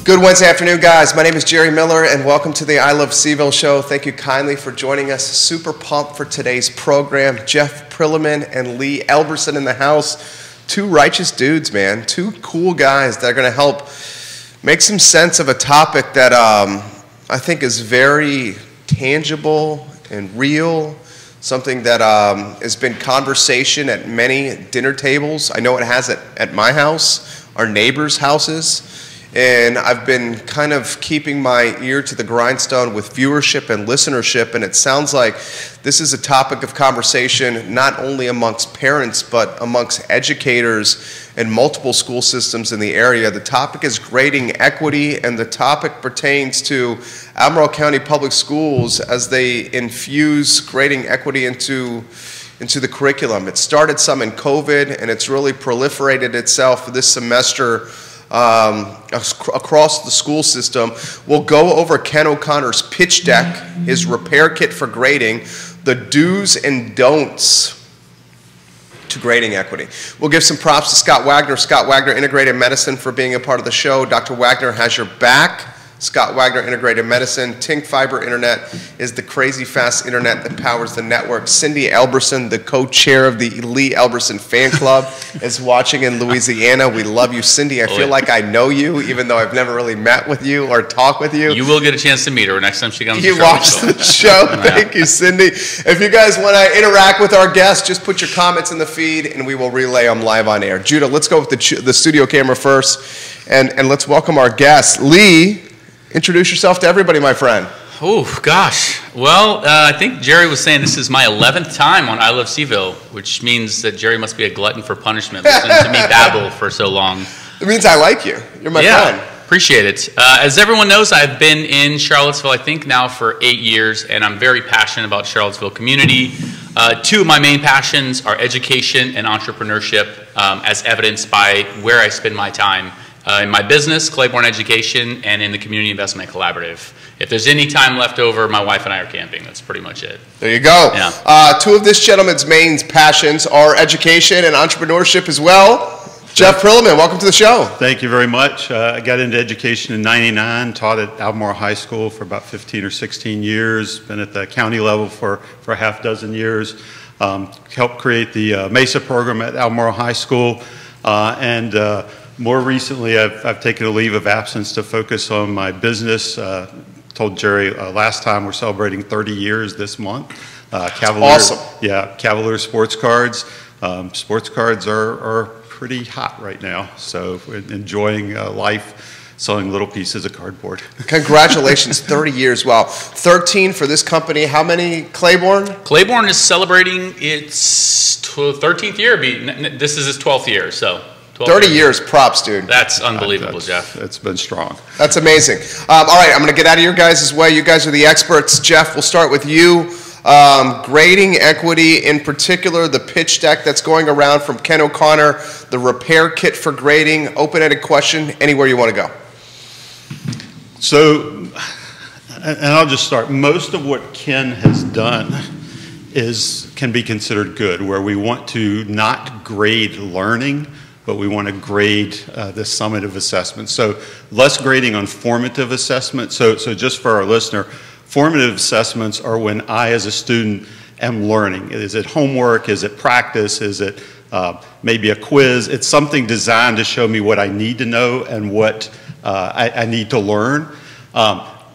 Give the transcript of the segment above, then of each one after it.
Good Wednesday afternoon, guys. My name is Jerry Miller, and welcome to the I Love CVille Show. Thank you kindly for joining us. Super pumped for today's program. Jeff Prillaman and Lee Elberson in the house. Two righteous dudes, man. Two cool guys that are going to help make some sense of a topic that I think is very tangible and real. Something that has been conversation at many dinner tables. I know it has at my house, our neighbors' houses. And I've been kind of keeping my ear to the grindstone with viewership and listenership, and it sounds like this is a topic of conversation not only amongst parents, but amongst educators in multiple school systems in the area. The topic is grading equity, and the topic pertains to Albemarle County Public Schools as they infuse grading equity into the curriculum. It started some in COVID, and it's really proliferated itself this semester across the school system. We'll go over Ken O'Connor's pitch deck, his repair kit for grading, the do's and don'ts to grading equity. We'll give some props to Scott Wagner Integrated Medicine, for being a part of the show. Dr. Wagner has your back. Scott Wagner Integrated Medicine. Tink Fiber Internet is the crazy fast internet that powers the network. Cindy Elberson, the co-chair of the Lee Elberson fan club, is watching in Louisiana. We love you, Cindy. I feel like I know you, even though I've never really met with you or talked with you. You will get a chance to meet her next time she comes to the show. You watch the show. Thank you, Cindy. If you guys want to interact with our guests, just put your comments in the feed, and we will relay them live on air. Judah, let's go with the studio camera first, and let's welcome our guests. Lee, introduce yourself to everybody, my friend. Oh, gosh. Well, I think Jerry was saying this is my 11th time on I Love CVille, which means that Jerry must be a glutton for punishment, listening to me babble for so long. It means I like you. You're my friend. Appreciate it. As everyone knows, I've been in Charlottesville, I think, now for 8 years, and I'm very passionate about Charlottesville community. Two of my main passions are education and entrepreneurship, as evidenced by where I spend my time. In my business, Clayborne Education, and in the Community Investment Collaborative. If there's any time left over, my wife and I are camping. That's pretty much it. There you go. Yeah. Two of this gentleman's main passions are education and entrepreneurship as well. Jeff Prillaman, welcome to the show. Thank you very much. I got into education in '99, taught at Albemarle High School for about 15 or 16 years, been at the county level for a half dozen years, helped create the MESA program at Albemarle High School, and more recently, I've taken a leave of absence to focus on my business. Told Jerry last time we're celebrating 30 years this month. Cavalier, awesome. Yeah, Cavalier sports cards. Sports cards are pretty hot right now, so enjoying life, selling little pieces of cardboard. Congratulations, 30 years. Wow. 13 for this company. How many, Clayborne? Clayborne is celebrating its 13th year. This is its 12th year, so. 30 years, props, dude. That's unbelievable, Jeff. It's been strong. That's amazing. All right, I'm going to get out of your guys' way. You guys are the experts. Jeff, we'll start with you. Grading equity, in particular, the pitch deck that's going around from Ken O'Connor, the repair kit for grading, open-ended question, anywhere you want to go. So, and I'll just start. Most of what Ken has done can be considered good, where we want to not grade learning, but we want to grade the summative assessments. So less grading on formative assessments. So just for our listener, formative assessments are when I, as a student, am learning. Is it homework? Is it practice? Is it maybe a quiz? It's something designed to show me what I need to know and what I need to learn.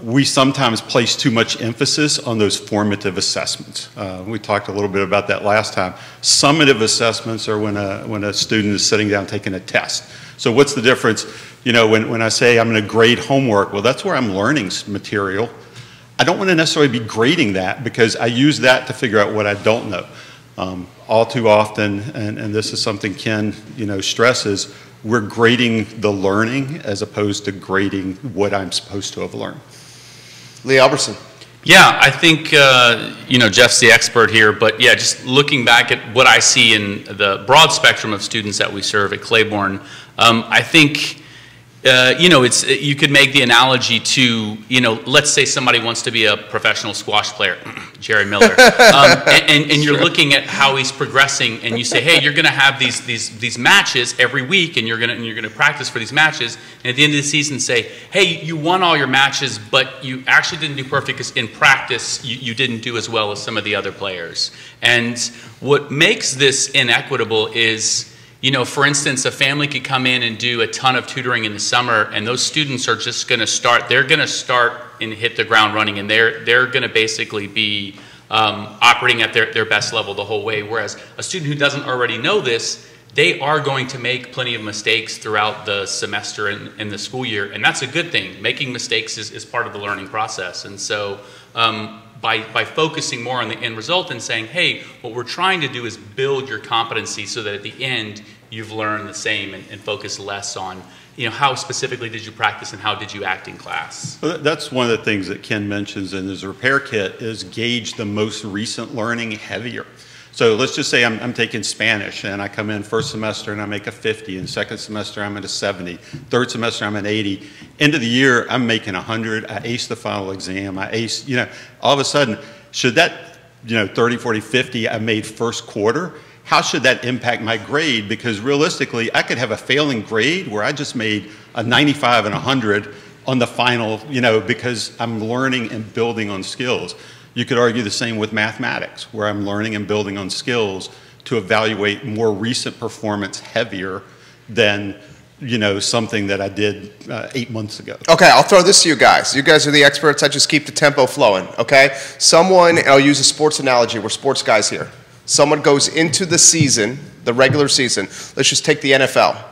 We sometimes place too much emphasis on those formative assessments. We talked a little bit about that last time. Summative assessments are when a student is sitting down taking a test. So what's the difference? You know, when I say I'm going to grade homework, well, that's where I'm learning material. I don't want to necessarily be grading that because I use that to figure out what I don't know. All too often, and this is something Ken, stresses, we're grading the learning as opposed to grading what I'm supposed to have learned. Lee Elberson. Yeah, I think, Jeff's the expert here, but yeah, just looking back at what I see in the broad spectrum of students that we serve at Clayborne, I think You know, you could make the analogy to, you know, let's say somebody wants to be a professional squash player, Jerry Miller, and you're looking at how he's progressing, and you say, hey, you're going to have these matches every week, and you're going to practice for these matches, and at the end of the season say, hey, you won all your matches, but you actually didn't do perfect because in practice you didn't do as well as some of the other players. And what makes this inequitable is, you know, for instance, a family could come in and do a ton of tutoring in the summer, and those students are just going to start, they're going to start and hit the ground running, and they're going to basically be operating at their best level the whole way. Whereas a student who doesn't already know this, they are going to make plenty of mistakes throughout the semester and the school year, and that's a good thing. Making mistakes is part of the learning process. And so by focusing more on the end result and saying, hey, what we're trying to do is build your competency so that at the end you've learned the same, and focus less on, you know, how specifically did you practice and how did you act in class. Well, that's one of the things that Ken mentions in his repair kit is gauge the most recent learning heavier. So let's just say I'm taking Spanish, and I come in first semester and I make a 50, and second semester I'm at a 70, third semester I'm at 80. End of the year, I'm making 100. I ace the final exam. I ace, you know, all of a sudden, should that, you know, 30, 40, 50 I made first quarter, how should that impact my grade? Because realistically, I could have a failing grade where I just made a 95 and 100 on the final, you know, because I'm learning and building on skills. You could argue the same with mathematics, where I'm learning and building on skills to evaluate more recent performance heavier than, you know, something that I did 8 months ago. Okay, I'll throw this to you guys. You guys are the experts. I just keep the tempo flowing, okay? Someone, I'll use a sports analogy. We're sports guys here. Someone goes into the season, the regular season. Let's just take the NFL.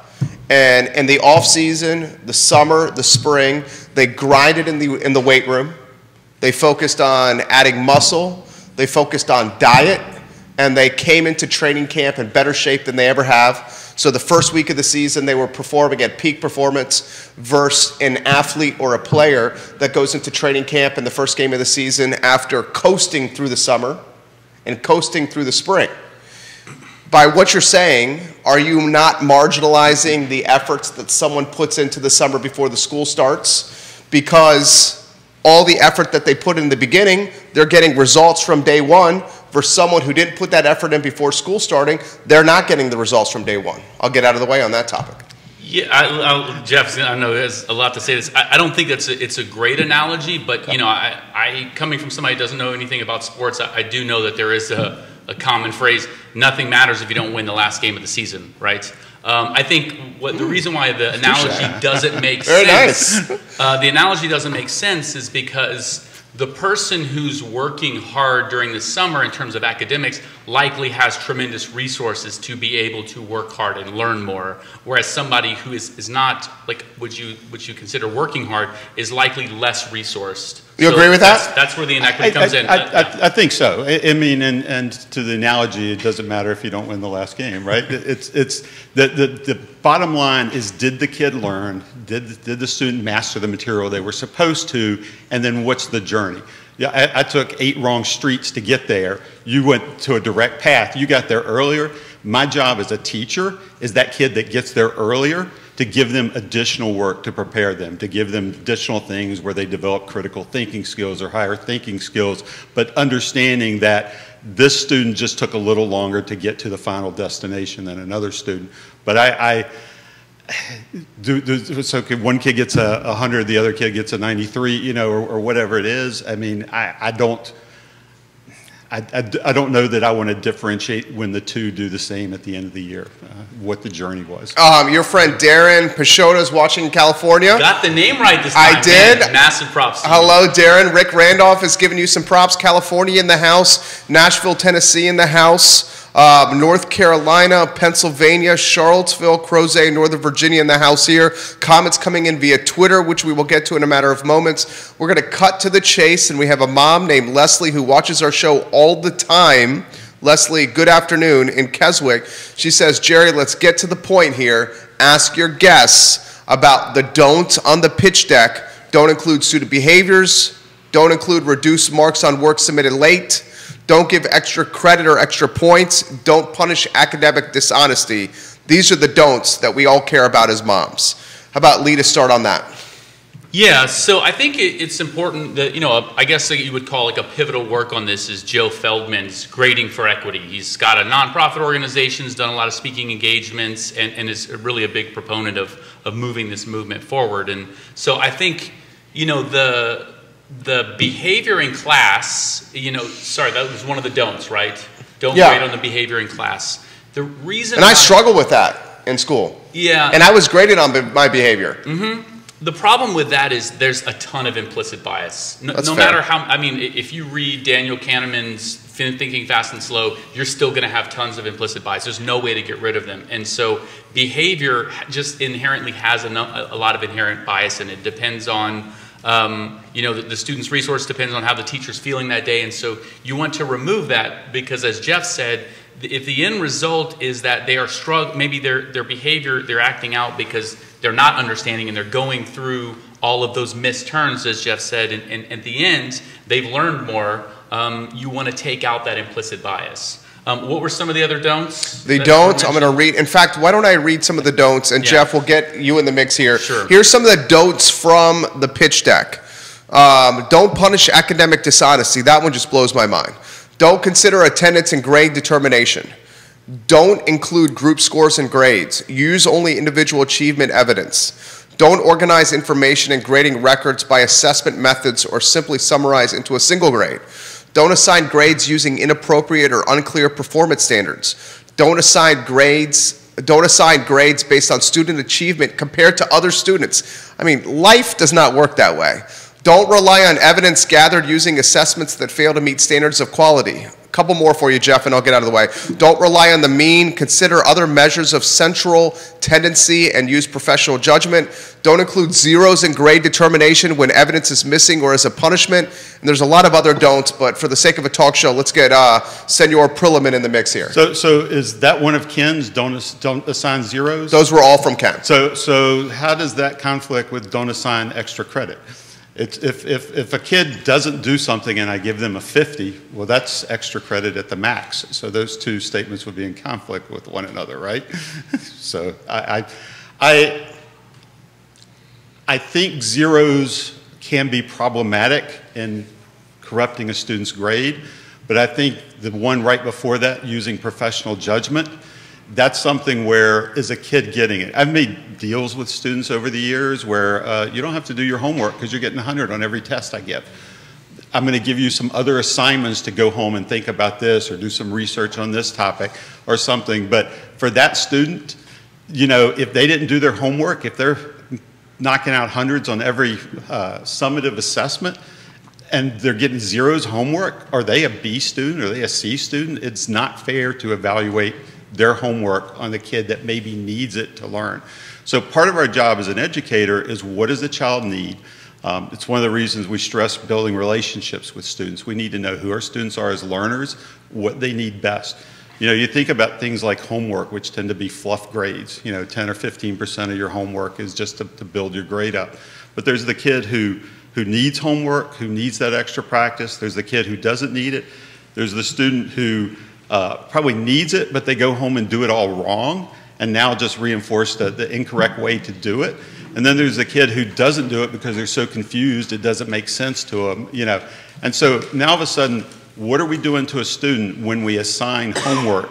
And in the off season, the summer, the spring, they grinded in the weight room. They focused on adding muscle, they focused on diet, and they came into training camp in better shape than they ever have. So the first week of the season, they were performing at peak performance versus an athlete or a player that goes into training camp in the first game of the season after coasting through the summer and coasting through the spring. By what you're saying, are you not marginalizing the efforts that someone puts into the summer before the school starts? Because all the effort that they put in the beginning, they're getting results from day one. For someone who didn't put that effort in before school starting, they're not getting the results from day one. I'll get out of the way on that topic. Yeah, Jeff, I know there's a lot to say this. I don't think it's a great analogy, but you know, I coming from somebody who doesn't know anything about sports, I do know that there is a common phrase: nothing matters if you don't win the last game of the season, right? I think the reason why the analogy doesn't make sense, the analogy doesn't make sense is because the person who's working hard during the summer in terms of academics likely has tremendous resources to be able to work hard and learn more, whereas somebody who is not, like, what you consider working hard is likely less resourced. You agree with that? That's where the inequity comes in. I think so. I mean, and to the analogy, it doesn't matter if you don't win the last game, right? It's the bottom line is, did the kid learn? Did the student master the material they were supposed to? And then what's the journey? Yeah, I took 8 wrong streets to get there. You went to a direct path. You got there earlier. My job as a teacher is that kid that gets there earlier, to give them additional work to prepare them, to give them additional things where they develop critical thinking skills or higher thinking skills, but understanding that this student just took a little longer to get to the final destination than another student. But so one kid gets a 100, the other kid gets a 93, you know, or whatever it is. I mean, I don't know that I want to differentiate when the two do the same at the end of the year, what the journey was. Your friend Darren Peixoto is watching in California. Got the name right this time. I did. Man, massive props to you. Hello, Darren. Rick Randolph is giving you some props. California in the house. Nashville, Tennessee in the house. North Carolina, Pennsylvania, Charlottesville, Crozet, Northern Virginia in the house here. Comments coming in via Twitter, which we will get to in a matter of moments. We're going to cut to the chase, and we have a mom named Leslie who watches our show all the time. Leslie, good afternoon, in Keswick. She says, Jerry, let's get to the point here. Ask your guests about the don'ts on the pitch deck. Don't include student behaviors. Don't include reduced marks on work submitted late. Don't give extra credit or extra points. Don't punish academic dishonesty. These are the don'ts that we all care about as moms. How about Lee to start on that? Yeah, so I think it's important that, I guess that you would call like a pivotal work on this is Joe Feldman's Grading for Equity. He's got a nonprofit organization, has done a lot of speaking engagements, and is really a big proponent of moving this movement forward. And so I think, the behavior in class, sorry, that was one of the don'ts, right? Don't grade on the behavior in class. The reason I struggle with that in school. Yeah. And I was graded on my behavior. Mm-hmm. The problem with that is there's a ton of implicit bias. No fair. Matter how, if you read Daniel Kahneman's Thinking Fast and Slow, you're still going to have tons of implicit bias. There's no way to get rid of them. And so behavior just inherently has a lot of inherent bias, and it depends on, the student's resource depends on how the teacher's feeling that day. And so you want to remove that because, as Jeff said, if the end result is that they are struggling, maybe their behavior, they're acting out because they're not understanding and they're going through all of those missed turns, as Jeff said, and at the end, they've learned more, you want to take out that implicit bias. What were some of the other don'ts? The don'ts, I'm going to read. In fact, why don't I read some of the don'ts, and Jeff, will get you in the mix here. Sure. Here's some of the don'ts from the pitch deck. Don't punish academic dishonesty. That one just blows my mind. Don't consider attendance and grade determination. Don't include group scores and grades. Use only individual achievement evidence. Don't organize information and grading records by assessment methods or simply summarize into a single grade. Don't assign grades using inappropriate or unclear performance standards. Don't assign grades based on student achievement compared to other students. Life does not work that way. Don't rely on evidence gathered using assessments that fail to meet standards of quality. A couple more for you, Jeff, and I'll get out of the way. Don't rely on the mean. Consider other measures of central tendency and use professional judgment. Don't include zeros in grade determination when evidence is missing or as a punishment. And there's a lot of other don'ts, but for the sake of a talk show, let's get Senor Prillaman in the mix here. So is that one of Ken's, don't assign zeros? Those were all from Ken. So how does that conflict with don't assign extra credit? If a kid doesn't do something and I give them a 50, well, that's extra credit at the max. So those two statements would be in conflict with one another, right? So I think zeros can be problematic in corrupting a student's grade, but I think the one right before that, using professional judgment, that's something where, is a kid getting it? I've made deals with students over the years where you don't have to do your homework because you're getting 100 on every test I give. I'm going to give you some other assignments to go home and think about this or do some research on this topic or something. But for that student, if they didn't do their homework, if they're knocking out hundreds on every summative assessment and they're getting zeros homework, are they a B student? Are they a C student? It's not fair to evaluate their homework on the kid that maybe needs it to learn. So part of our job as an educator is, what does the child need? It's one of the reasons we stress building relationships with students. We need to know who our students are as learners, what they need best. You think about things like homework, which tend to be fluff grades. 10 or 15% of your homework is just to build your grade up. But there's the kid who needs homework, who needs that extra practice. There's the kid who doesn't need it. There's the student who probably needs it, but they go home and do it all wrong, and now just reinforce the incorrect way to do it. And then there's the kid who doesn't do it because they're so confused it doesn't make sense to them, And so now all of a sudden, what are we doing to a student when we assign homework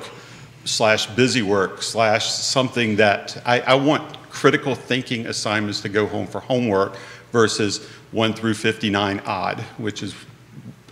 / busy work / something that I want critical thinking assignments to go home for homework versus 1 through 59 odd, which is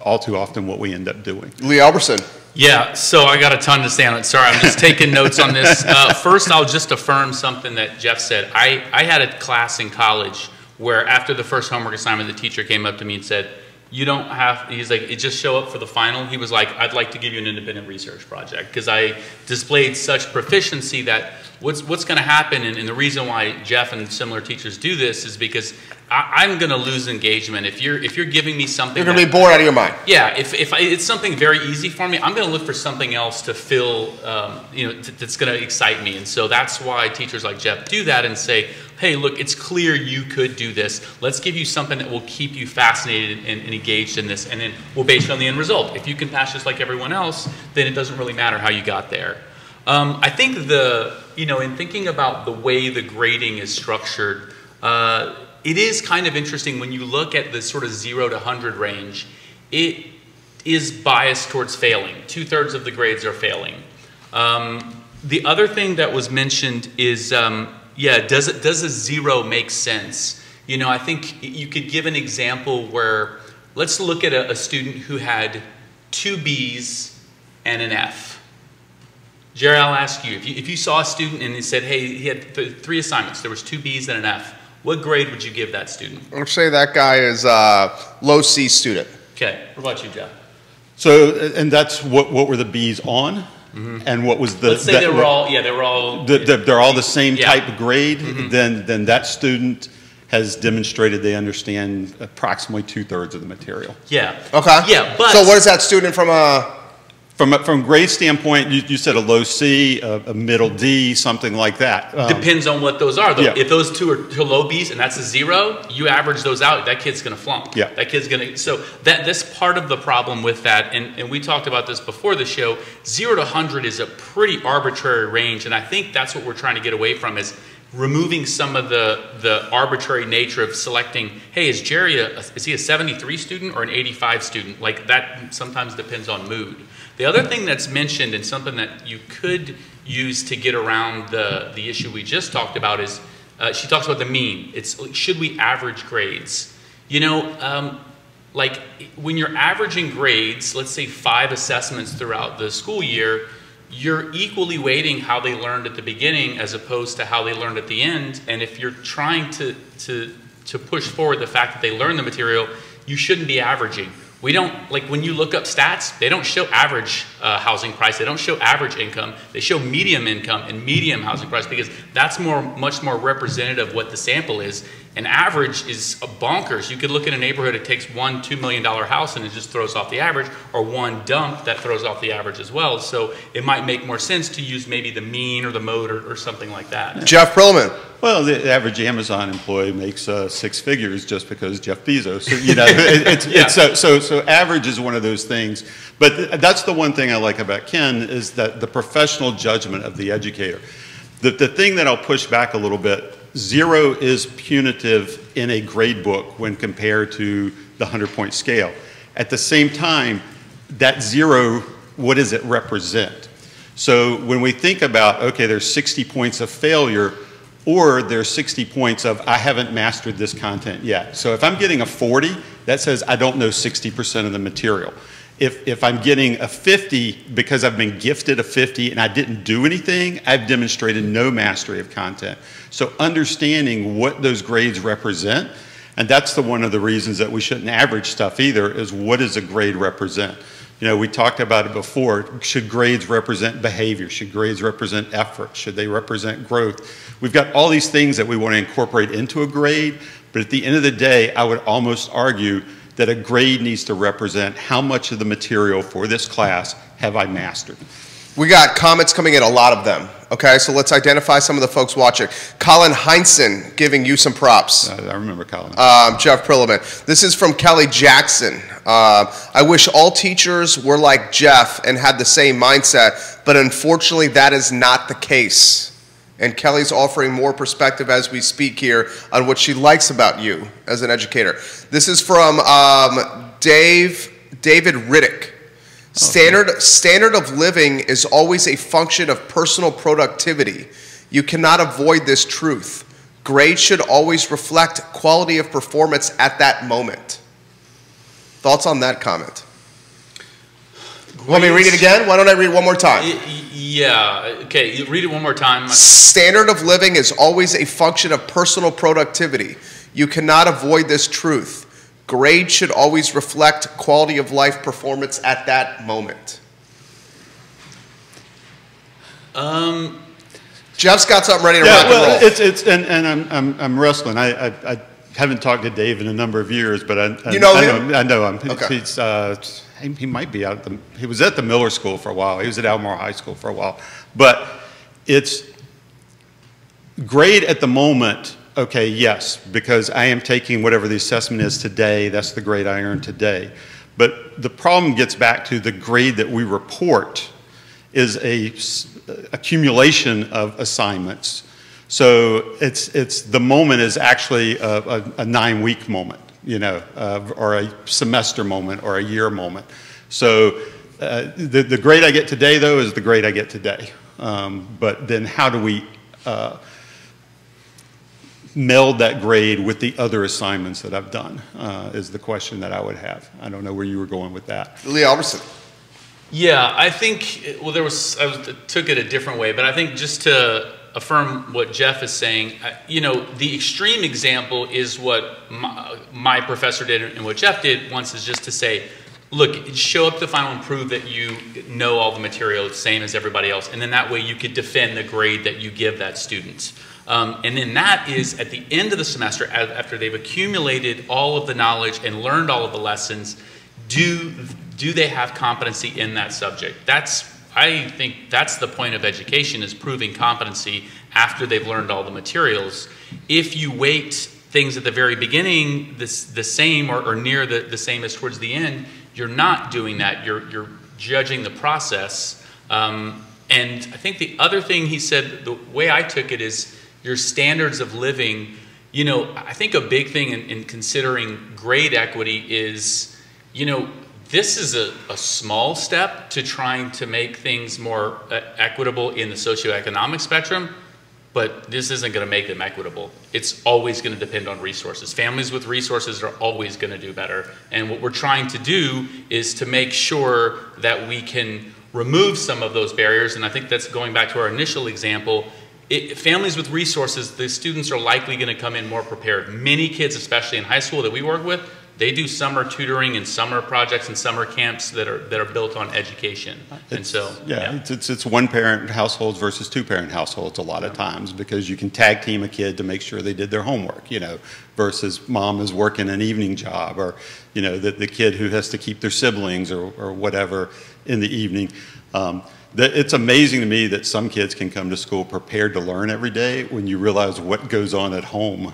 all too often what we end up doing. Lee Elberson. Yeah, so I got a ton to say on it. Sorry, I'm just taking notes on this. First, I'll just affirm something that Jeff said. I had a class in college where after the first homework assignment, the teacher came up to me and said, he's like, just show up for the final. He was like, I'd like to give you an independent research project because I displayed such proficiency that what's going to happen, and the reason why Jeff and similar teachers do this is because I'm going to lose engagement. If you're giving me something, you're going to be bored out of your mind. Yeah, if it's something very easy for me, I'm going to look for something else to fill, that's going to excite me. And so that's why teachers like Jeff do that and say, hey, look, it's clear you could do this. Let's give you something that will keep you fascinated and engaged in this, and then we'll base it on the end result. If you can pass just like everyone else, then it doesn't really matter how you got there. I think in thinking about the way the grading is structured, It is kind of interesting when you look at the sort of 0 to 100 range, it is biased towards failing. 2/3 of the grades are failing. The other thing that was mentioned is, does a 0 make sense? You know, I think you could give an example where, let's look at a student who had 2 B's and an F. Jerry, I'll ask you, if you saw a student and he said, hey, he had 3 assignments, there was 2 B's and an F, what grade would you give that student? I'll say that guy is a low C student. Okay, what about you, Jeff? So, and that's what were the B's on? Mm-hmm. And what was the... Let's say they were all they're all the same type of grade, mm-hmm. then that student has demonstrated they understand approximately 2/3 of the material. Yeah. Okay. Yeah, but... So what is that student from a... From grade standpoint, you said a low C, a middle D, something like that. Depends on what those are. Yeah. If those 2 are 2 low B's and that's a 0, you average those out, that kid's going to flunk. Yeah. That kid's going to... So that's part of the problem with that, and we talked about this before the show. 0 to 100 is a pretty arbitrary range, and I think that's what we're trying to get away from, is removing some of the arbitrary nature of selecting, hey, is Jerry is he a 73 student or an 85 student? Like, that sometimes depends on mood. The other thing that's mentioned, and something that you could use to get around the issue we just talked about, is she talks about the mean. It's, should we average grades? You know, like when you're averaging grades, let's say 5 assessments throughout the school year, you're equally weighting how they learned at the beginning as opposed to how they learned at the end. And if you're trying to push forward the fact that they learn the material, you shouldn't be averaging. We don't, like when you look up stats, they don't show average housing price, they don't show average income, they show medium income and medium housing price, because that's much more representative of what the sample is. And average is bonkers. You could look at a neighborhood, it takes one $2 million house and it just throws off the average, or one dump that throws off the average as well. So it might make more sense to use maybe the mean or the mode or something like that. Jeff Prillaman. Well, the average Amazon employee makes 6 figures just because Jeff Bezos. So, you know, so average is one of those things. But that's the one thing I like about Ken, is that the professional judgment of the educator. The thing that I'll push back a little bit, 0 is punitive in a grade book when compared to the 100-point scale. At the same time, that 0, what does it represent? So when we think about, okay, there's 60 points of failure, or there's 60 points of I haven't mastered this content yet. So if I'm getting a 40, that says I don't know 60% of the material. If I'm getting a 50 because I've been gifted a 50 and I didn't do anything, I've demonstrated no mastery of content. So understanding what those grades represent, and that's one of the reasons that we shouldn't average stuff either, is what does a grade represent? You know, we talked about it before. Should grades represent behavior? Should grades represent effort? Should they represent growth? We've got all these things that we want to incorporate into a grade, but at the end of the day, I would almost argue that a grade needs to represent how much of the material for this class have I mastered. We got comments coming in, a lot of them. Okay, so let's identify some of the folks watching. Colin Heinsohn giving you some props. I remember Colin. Jeff Prillaman. This is from Kelly Jackson. I wish all teachers were like Jeff and had the same mindset, but unfortunately that is not the case. And Kelly's offering more perspective as we speak here on what she likes about you as an educator. This is from David Riddick. Standard of living is always a function of personal productivity. You cannot avoid this truth. Grades should always reflect quality of performance at that moment. Thoughts on that comment? Want me to read it again? Why don't I read it one more time? Yeah, okay, you read it one more time. Standard of living is always a function of personal productivity. You cannot avoid this truth. Grades should always reflect quality of life performance at that moment. Jeff's got something ready to rock and roll. I'm wrestling. I haven't talked to Dave in a number of years, but you know him? I know him. Okay. He might be out at he was at the Miller School for a while. He was at Albemarle High School for a while. But it's grade at the moment. Okay, yes, because I am taking whatever the assessment is today, that's the grade I earned today. But the problem gets back to the grade that we report is a accumulation of assignments. So the moment is actually a 9-week moment, or a semester moment or a year moment. So the grade I get today, though, is the grade I get today. But then how do we meld that grade with the other assignments that I've done is the question that I would have. I don't know where you were going with that. Lee Elberson. Yeah, I think, well, I took it a different way, but I think just to affirm what Jeff is saying, the extreme example is what my professor did and what Jeff did once, is just to say, look, show up to the final and prove that you know all the material the same as everybody else, and then that way you could defend the grade that you give that student. And then that is at the end of the semester, after they've accumulated all of the knowledge and learned all of the lessons, do they have competency in that subject? I think that's the point of education, is proving competency after they've learned all the materials. If you weight things at the very beginning the same or near the same as towards the end, you're not doing that. You're judging the process. And I think the other thing he said, the way I took it, is your standards of living. I think a big thing in considering grade equity is, this is a small step to trying to make things more equitable in the socioeconomic spectrum, but this isn't going to make them equitable. It's always going to depend on resources. Families with resources are always going to do better. And what we're trying to do is to make sure that we can remove some of those barriers. And I think that's going back to our initial example. Families with resources, the students are likely going to come in more prepared. Many kids, especially in high school that we work with, they do summer tutoring and summer projects and summer camps that are built on education. And so, it's one-parent households versus two-parent households a lot of times, because you can tag team a kid to make sure they did their homework, versus mom is working an evening job, or, the kid who has to keep their siblings or whatever in the evening. It's amazing to me that some kids can come to school prepared to learn every day when you realize what goes on at home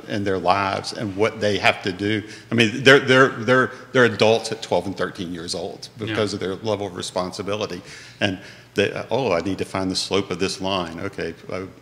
in their lives and what they have to do. I mean, they're adults at 12 and 13 years old because of their level of responsibility. And I need to find the slope of this line. Okay,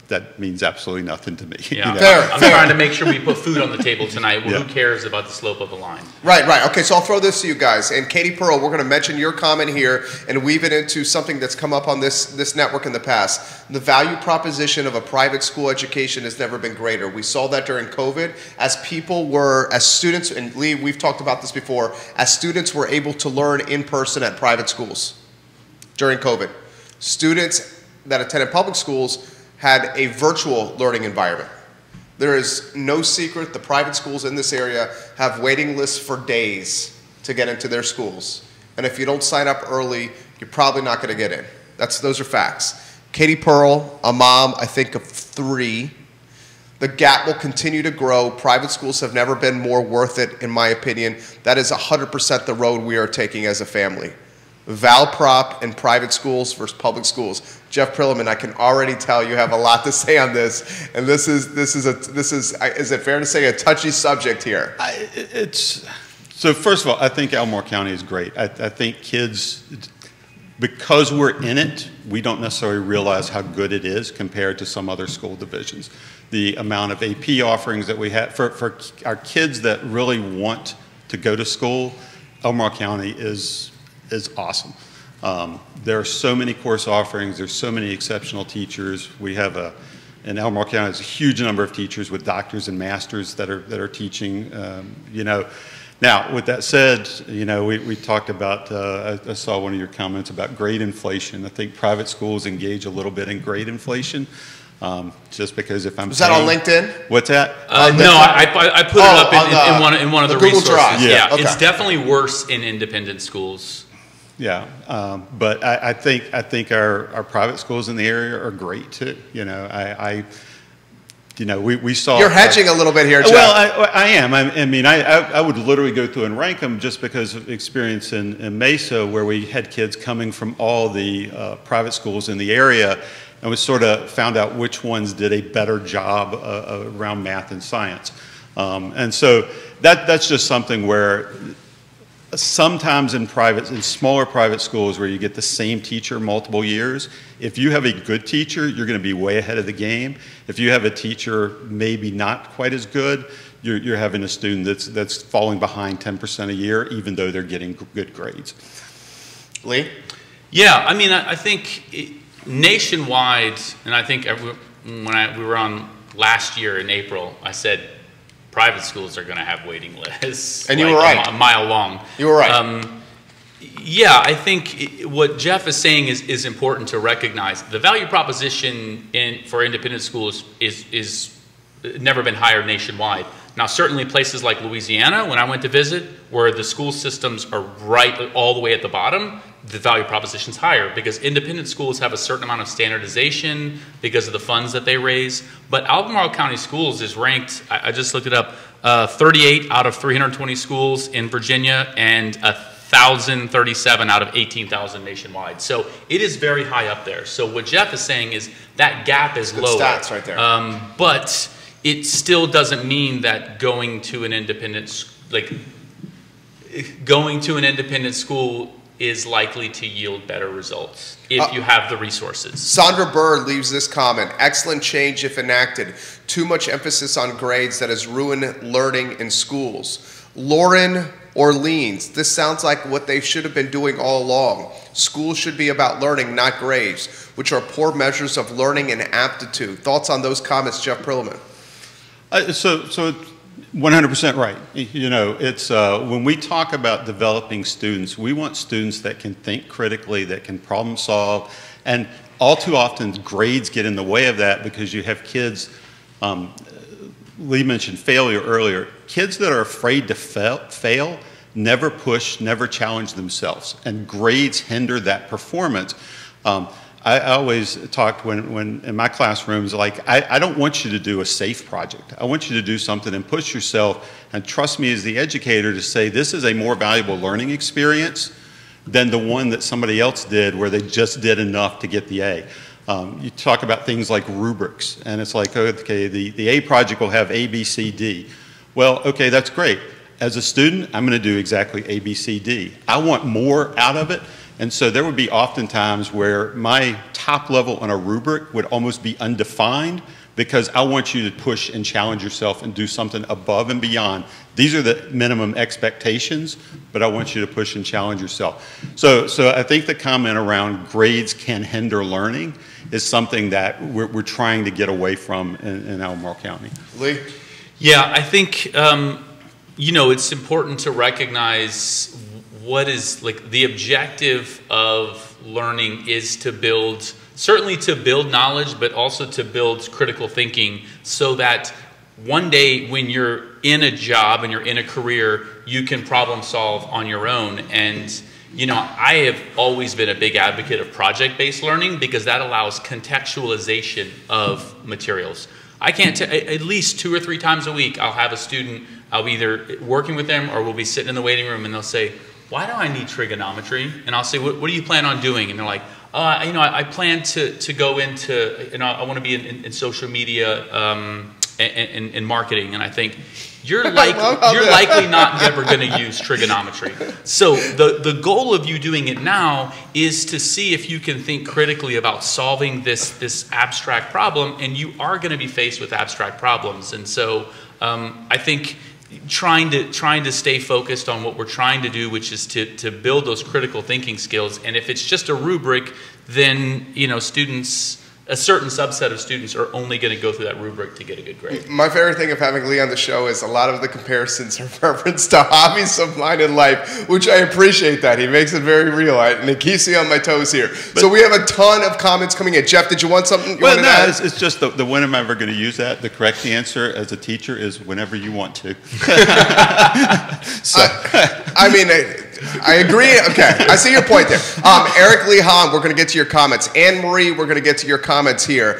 that means absolutely nothing to me. Yeah. I'm trying to make sure we put food on the table tonight. Well, who cares about the slope of a line? Right. Okay, so I'll throw this to you guys. And Katie Pearl, we're going to mention your comment here and weave it into something that's come up on this network in the past. The value proposition of a private school education has never been greater. We saw that during COVID as students, and Lee, we've talked about this before, as students were able to learn in person at private schools during COVID. Students that attended public schools had a virtual learning environment. There is no secret the private schools in this area have waiting lists for days to get into their schools. And if you don't sign up early, you're probably not going to get in. Those are facts. Katie Pearl, a mom, I think, of 3. The gap will continue to grow. Private schools have never been more worth it, in my opinion. That is 100% the road we are taking as a family. Valprop and private schools versus public schools. Jeff Prillaman, I can already tell you have a lot to say on this, and this is it fair to say, a touchy subject here? So first of all, I think Albemarle County is great. I think kids, because we're in it, we don't necessarily realize how good it is compared to some other school divisions. The amount of AP offerings that we have for our kids that really want to go to school, Albemarle County is awesome. There are so many course offerings. There's so many exceptional teachers. We have in Albemarle County, there's a huge number of teachers with doctors and masters that are teaching. Now, with that said, we talked about. I saw one of your comments about grade inflation. I think private schools engage a little bit in grade inflation. Just because if I'm was that on LinkedIn? What's that? No, I put it up in one of the Google resources. Drive. Yeah, okay. It's definitely worse in independent schools. Yeah, but I think our private schools in the area are great too. We saw. You're hedging a little bit here, Jeff. Well, I am. I would literally go through and rank them just because of experience in Mesa, where we had kids coming from all the private schools in the area, and we sort of found out which ones did a better job around math and science. And so that's just something where sometimes in smaller private schools where you get the same teacher multiple years, if you have a good teacher, you're going to be way ahead of the game. If you have a teacher maybe not quite as good, you're having a student that's falling behind 10% a year, even though they're getting good grades. Lee? Yeah, I mean, I think nationwide, and I think when we were on last year in April, I said private schools are going to have waiting lists. And you were right. A mile long. You were right. Yeah, I think what Jeff is saying is important to recognize. The value proposition for independent schools is never been higher nationwide. Now, certainly places like Louisiana, when I went to visit, where the school systems are right all the way at the bottom, the value proposition is higher because independent schools have a certain amount of standardization because of the funds that they raise. But Albemarle County Schools is ranked, I just looked it up, 38 out of 320 schools in Virginia and 1,037 out of 18,000 nationwide. So it is very high up there. So what Jeff is saying is that gap is Good lower. Stats right there. But it still doesn't mean that going to an independent school is likely to yield better results if you have the resources. Sandra Bird leaves this comment: excellent change if enacted. Too much emphasis on grades that has ruined learning in schools. Lauren Orleans: this sounds like what they should have been doing all along. Schools should be about learning, not grades, which are poor measures of learning and aptitude. Thoughts on those comments, Jeff Prillaman? So 100% right. You know, it's when we talk about developing students, we want students that can think critically, that can problem solve, and all too often grades get in the way of that because you have kids. Lee mentioned failure earlier. Kids that are afraid to fail never push, never challenge themselves, and grades hinder that performance. I always talked when in my classrooms, like, I don't want you to do a safe project. I want you to do something and push yourself and trust me as the educator to say this is a more valuable learning experience than the one that somebody else did where they just did enough to get the A. You talk about things like rubrics, and it's like, okay, the A project will have A, B, C, D. Well, okay, that's great. As a student, I'm going to do exactly A, B, C, D. I want more out of it. And so there would be often times where my top level on a rubric would almost be undefined because I want you to push and challenge yourself and do something above and beyond. These are the minimum expectations, but I want you to push and challenge yourself. So I think the comment around grades can hinder learning is something that we're trying to get away from in Albemarle County. Lee? Yeah, I think, you know, it's important to recognize what is, like, the objective of learning is to build, certainly to build knowledge, but also to build critical thinking so that one day when you're in a job and you're in a career, you can problem solve on your own. And, you know, I have always been a big advocate of project-based learning because that allows contextualization of materials. I can't, at least 2 or 3 times a week, I'll have a student, I'll be either working with them or we'll be sitting in the waiting room and they'll say, why do I need trigonometry? And I'll say, what do you plan on doing? And they're like, you know, I plan to go into, you know, I want to be in social media and marketing. And I think you're likely not ever going to use trigonometry. So the goal of you doing it now is to see if you can think critically about solving this abstract problem, and you are going to be faced with abstract problems. And so I think trying to stay focused on what we're trying to do, which is to build those critical thinking skills. And if it's just a rubric, then, you know, students, a certain subset of students are only going to go through that rubric to get a good grade. My favorite thing of having Lee on the show is a lot of the comparisons are reference to hobbies of mine in life, which I appreciate that. He makes it very real, and it keeps me on my toes here. So we have a ton of comments coming in. Jeff, did you want something? It's just the when am I ever going to use that? The correct answer as a teacher is whenever you want to. So. I mean, I agree. Okay, I see your point there. Eric Lee Hahn, we're going to get to your comments. Anne Marie, we're going to get to your comments here.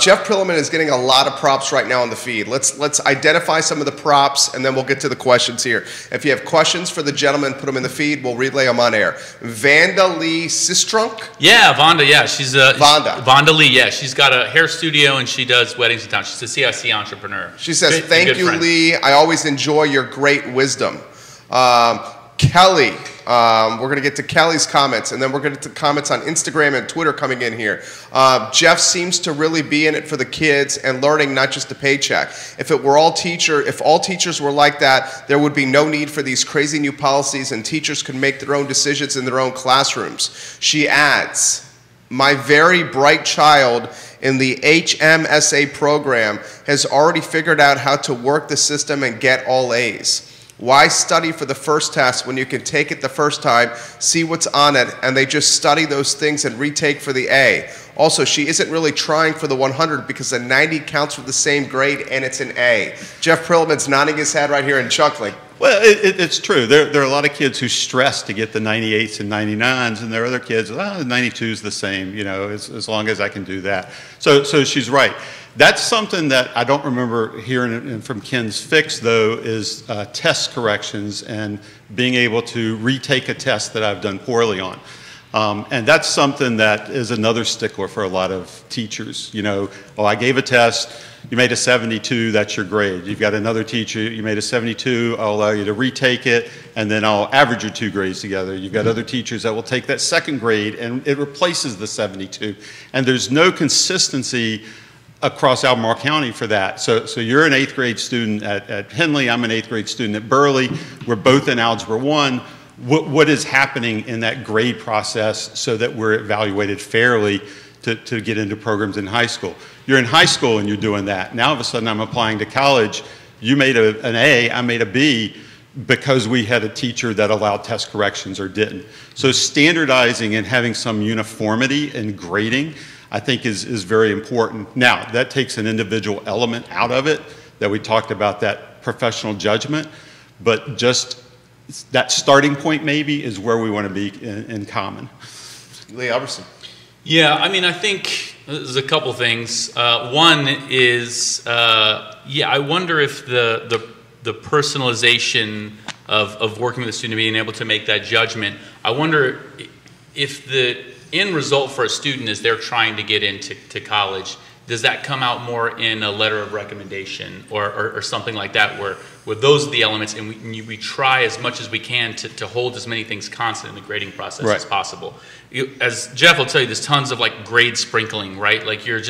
Jeff Prillaman is getting a lot of props right now on the feed. Let's identify some of the props, and then we'll get to the questions here. If you have questions for the gentleman, put them in the feed. We'll relay them on air. Vanda Lee Sistrunk? Yeah, Vanda. Yeah, she's Vanda Lee. Yeah, she's got a hair studio and she does weddings in town. She's a CIC entrepreneur. She says, "Thank you, Lee. I always enjoy your great wisdom." Kelly. We're going to get to Kelly's comments, and then we're going to get to comments on Instagram and Twitter coming in here. Jeff seems to really be in it for the kids and learning, not just a paycheck. If all teachers were like that, there would be no need for these crazy new policies, and teachers could make their own decisions in their own classrooms. She adds, my very bright child in the HMSA program has already figured out how to work the system and get all A's. Why study for the first test when you can take it the first time, see what's on it, and they just study those things and retake for the A? Also, she isn't really trying for the 100 because the 90 counts for the same grade and it's an A. Jeff Prillaman's nodding his head right here and chuckling. Well, it's true. There are a lot of kids who stress to get the 98s and 99s, and there are other kids, the 92 is the same, you know, as long as I can do that. So she's right. That's something that I don't remember hearing from Ken's fix, though, is test corrections and being able to retake a test that I've done poorly on. And that's something that is another stickler for a lot of teachers. You know, oh, I gave a test, you made a 72, that's your grade. You've got another teacher, you made a 72, I'll allow you to retake it, and then I'll average your two grades together. You've got other teachers that will take that second grade, and it replaces the 72. And there's no consistency across Albemarle County for that. So you're an 8th grade student at Henley, I'm an 8th grade student at Burley, we're both in Algebra 1. What is happening in that grade process so that we're evaluated fairly to get into programs in high school? You're in high school and you're doing that. Now all of a sudden I'm applying to college, you made an A, I made a B, because we had a teacher that allowed test corrections or didn't. So standardizing and having some uniformity in grading, I think is very important. Now, that takes an individual element out of it, that we talked about, that professional judgment, but just that starting point maybe is where we want to be in common. Lee Elberson. Yeah, I mean, I think there's a couple things. One is, I wonder if the personalization of working with a student, being able to make that judgment, I wonder if the end result for a student is they're trying to get into college, does that come out more in a letter of recommendation or something like that, where those are the elements, and we try as much as we can to hold as many things constant in the grading process as possible. As Jeff will tell you, there's tons of like grade sprinkling, right? Like you're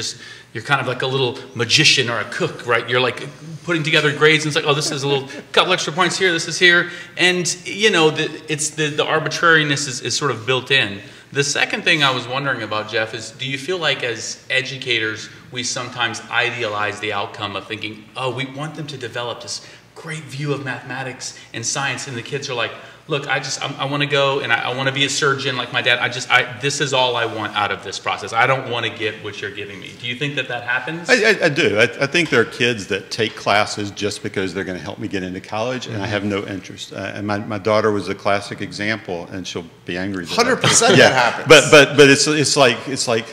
kind of like a little magician or a cook, right? You're like putting together grades, and it's like, oh, this is a little couple extra points here, this is here, and you know, the arbitrariness is sort of built in. The second thing I was wondering about, Jeff, is do you feel like as educators we sometimes idealize the outcome of thinking, oh, we want them to develop this great view of mathematics and science, and the kids are like, look, I want to go and I want to be a surgeon like my dad. This is all I want out of this process. I don't want to get what you're giving me. Do you think that happens? I do. I think there are kids that take classes just because they're going to help me get into college, and I have no interest. And my daughter was a classic example, and she'll be angry. 100% that happens. But it's like,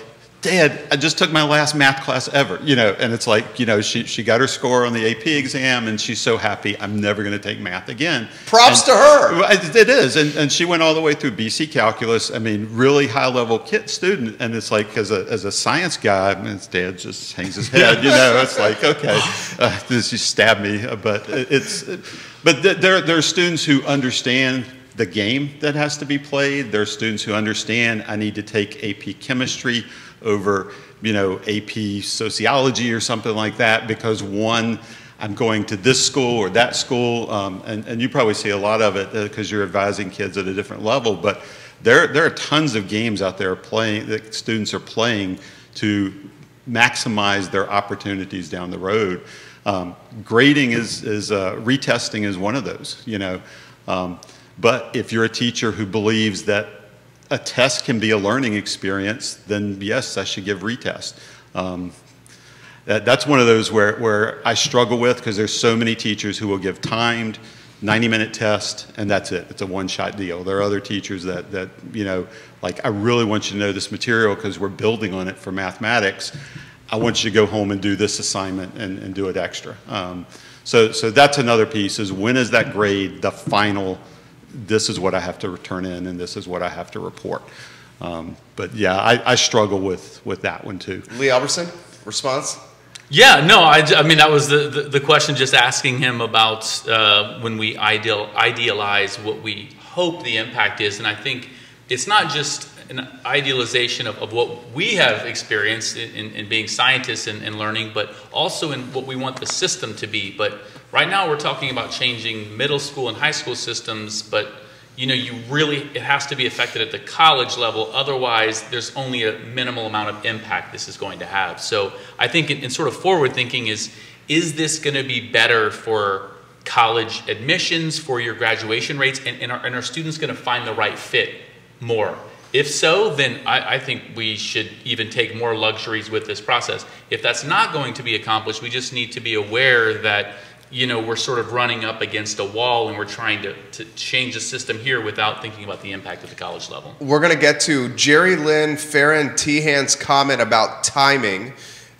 Dad, I just took my last math class ever, you know, and it's like, you know, she got her score on the AP exam, and she's so happy, I'm never going to take math again. Props to her. It is, and she went all the way through BC Calculus, I mean, really high-level student, and it's like, as a science guy, I mean, his dad just hangs his head, you know, it's like, okay, this just stabbed me, but there are students who understand the game that has to be played. There are students who understand I need to take AP Chemistry over, you know, AP Sociology or something like that, because one, I'm going to this school or that school, and you probably see a lot of it because you're advising kids at a different level, but there are tons of games out there that students are playing to maximize their opportunities down the road. Grading retesting is one of those, you know. But if you're a teacher who believes that a test can be a learning experience, then yes, I should give retest. That's one of those where I struggle with, because there's so many teachers who will give timed 90-minute test, and that's it. It's a one-shot deal. There are other teachers that you know, like, I really want you to know this material because we're building on it for mathematics. I want you to go home and do this assignment and do it extra. So that's another piece, is when is that grade the final, this is what I have to return in and this is what I have to report. But yeah, I struggle with that one too. Lee Elberson, response? Yeah, no, I mean, that was the question, just asking him about when we idealize what we hope the impact is. And I think it's not just an idealization of what we have experienced in being scientists and learning, but also in what we want the system to be. But right now we're talking about changing middle school and high school systems, but it has to be affected at the college level. Otherwise, there's only a minimal amount of impact this is going to have. So I think in sort of forward thinking is this going to be better for college admissions, for your graduation rates, and are students going to find the right fit more? If so, then I think we should even take more luxuries with this process. If that's not going to be accomplished, we just need to be aware that we're sort of running up against a wall and we're trying to change the system here without thinking about the impact at the college level. We're going to get to Jerry Lynn Farron Tehan's comment about timing.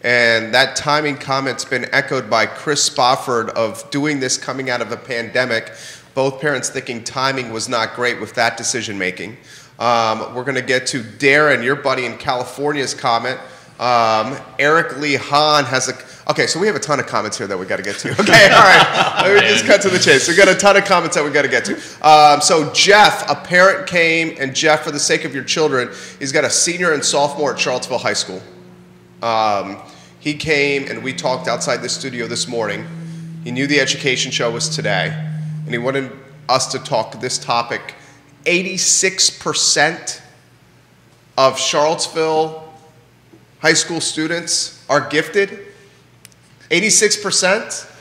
And that timing comment's been echoed by Chris Spofford of doing this coming out of a pandemic. Both parents thinking timing was not great with that decision making. We're going to get to Darren, your buddy in California's comment. Eric Lee Hahn has okay, so we have a ton of comments here that we got to get to. Okay, all right. Let me just cut to the chase. We've got a ton of comments that we got to get to. So Jeff, a parent came, and Jeff, for the sake of your children, he's got a senior and sophomore at Charlottesville High School. He came, and we talked outside the studio this morning. He knew the education show was today, and he wanted us to talk this topic. 86% of Charlottesville high school students are gifted. 86%?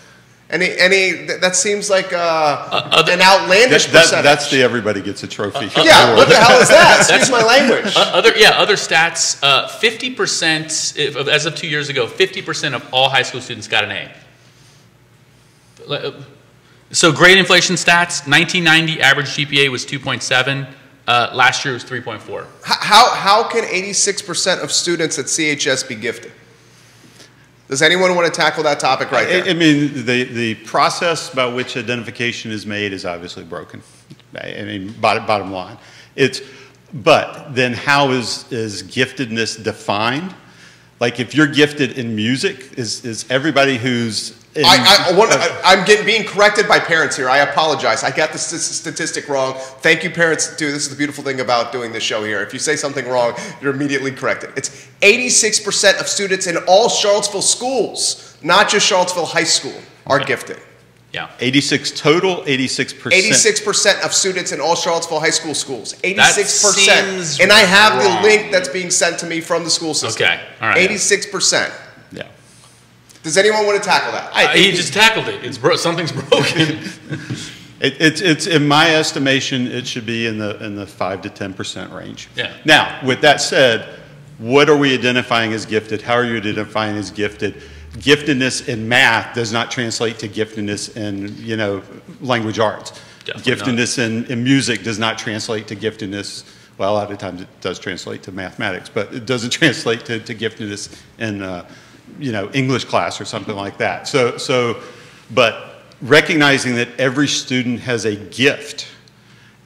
That seems like an outlandish percentage. That's the everybody gets a trophy. Yeah, what the hell is that? Excuse my language. Other stats, 50%, as of 2 years ago, 50% of all high school students got an A. So grade inflation stats, 1990 average GPA was 2.7. Last year was 3.4. How can 86% of students at CHS be gifted? Does anyone want to tackle that topic right there? I mean, the process by which identification is made is obviously broken. I mean, bottom line. But then how is giftedness defined? Like if you're gifted in music, is everybody who's I'm being corrected by parents here. I apologize. I got the statistic wrong. Thank you, parents. Dude, this is the beautiful thing about doing this show here. If you say something wrong, you're immediately corrected. It's 86% of students in all Charlottesville schools, not just Charlottesville High School, are gifted. Yeah. 86 total, 86%. 86% of students in all Charlottesville high school schools. 86%. And I have the link that's being sent to me from the school system. Okay. All right. 86%. Yeah. Does anyone want to tackle that? He just tackled it. Something's broken. It's in my estimation, it should be in the 5 to 10% range. Yeah. Now, with that said, what are we identifying as gifted? How are you identifying as gifted? Giftedness in math does not translate to giftedness in language arts. Definitely giftedness in music does not translate to giftedness. Well, a lot of times it does translate to mathematics, but it doesn't translate to giftedness in English class or something like that. But recognizing that every student has a gift,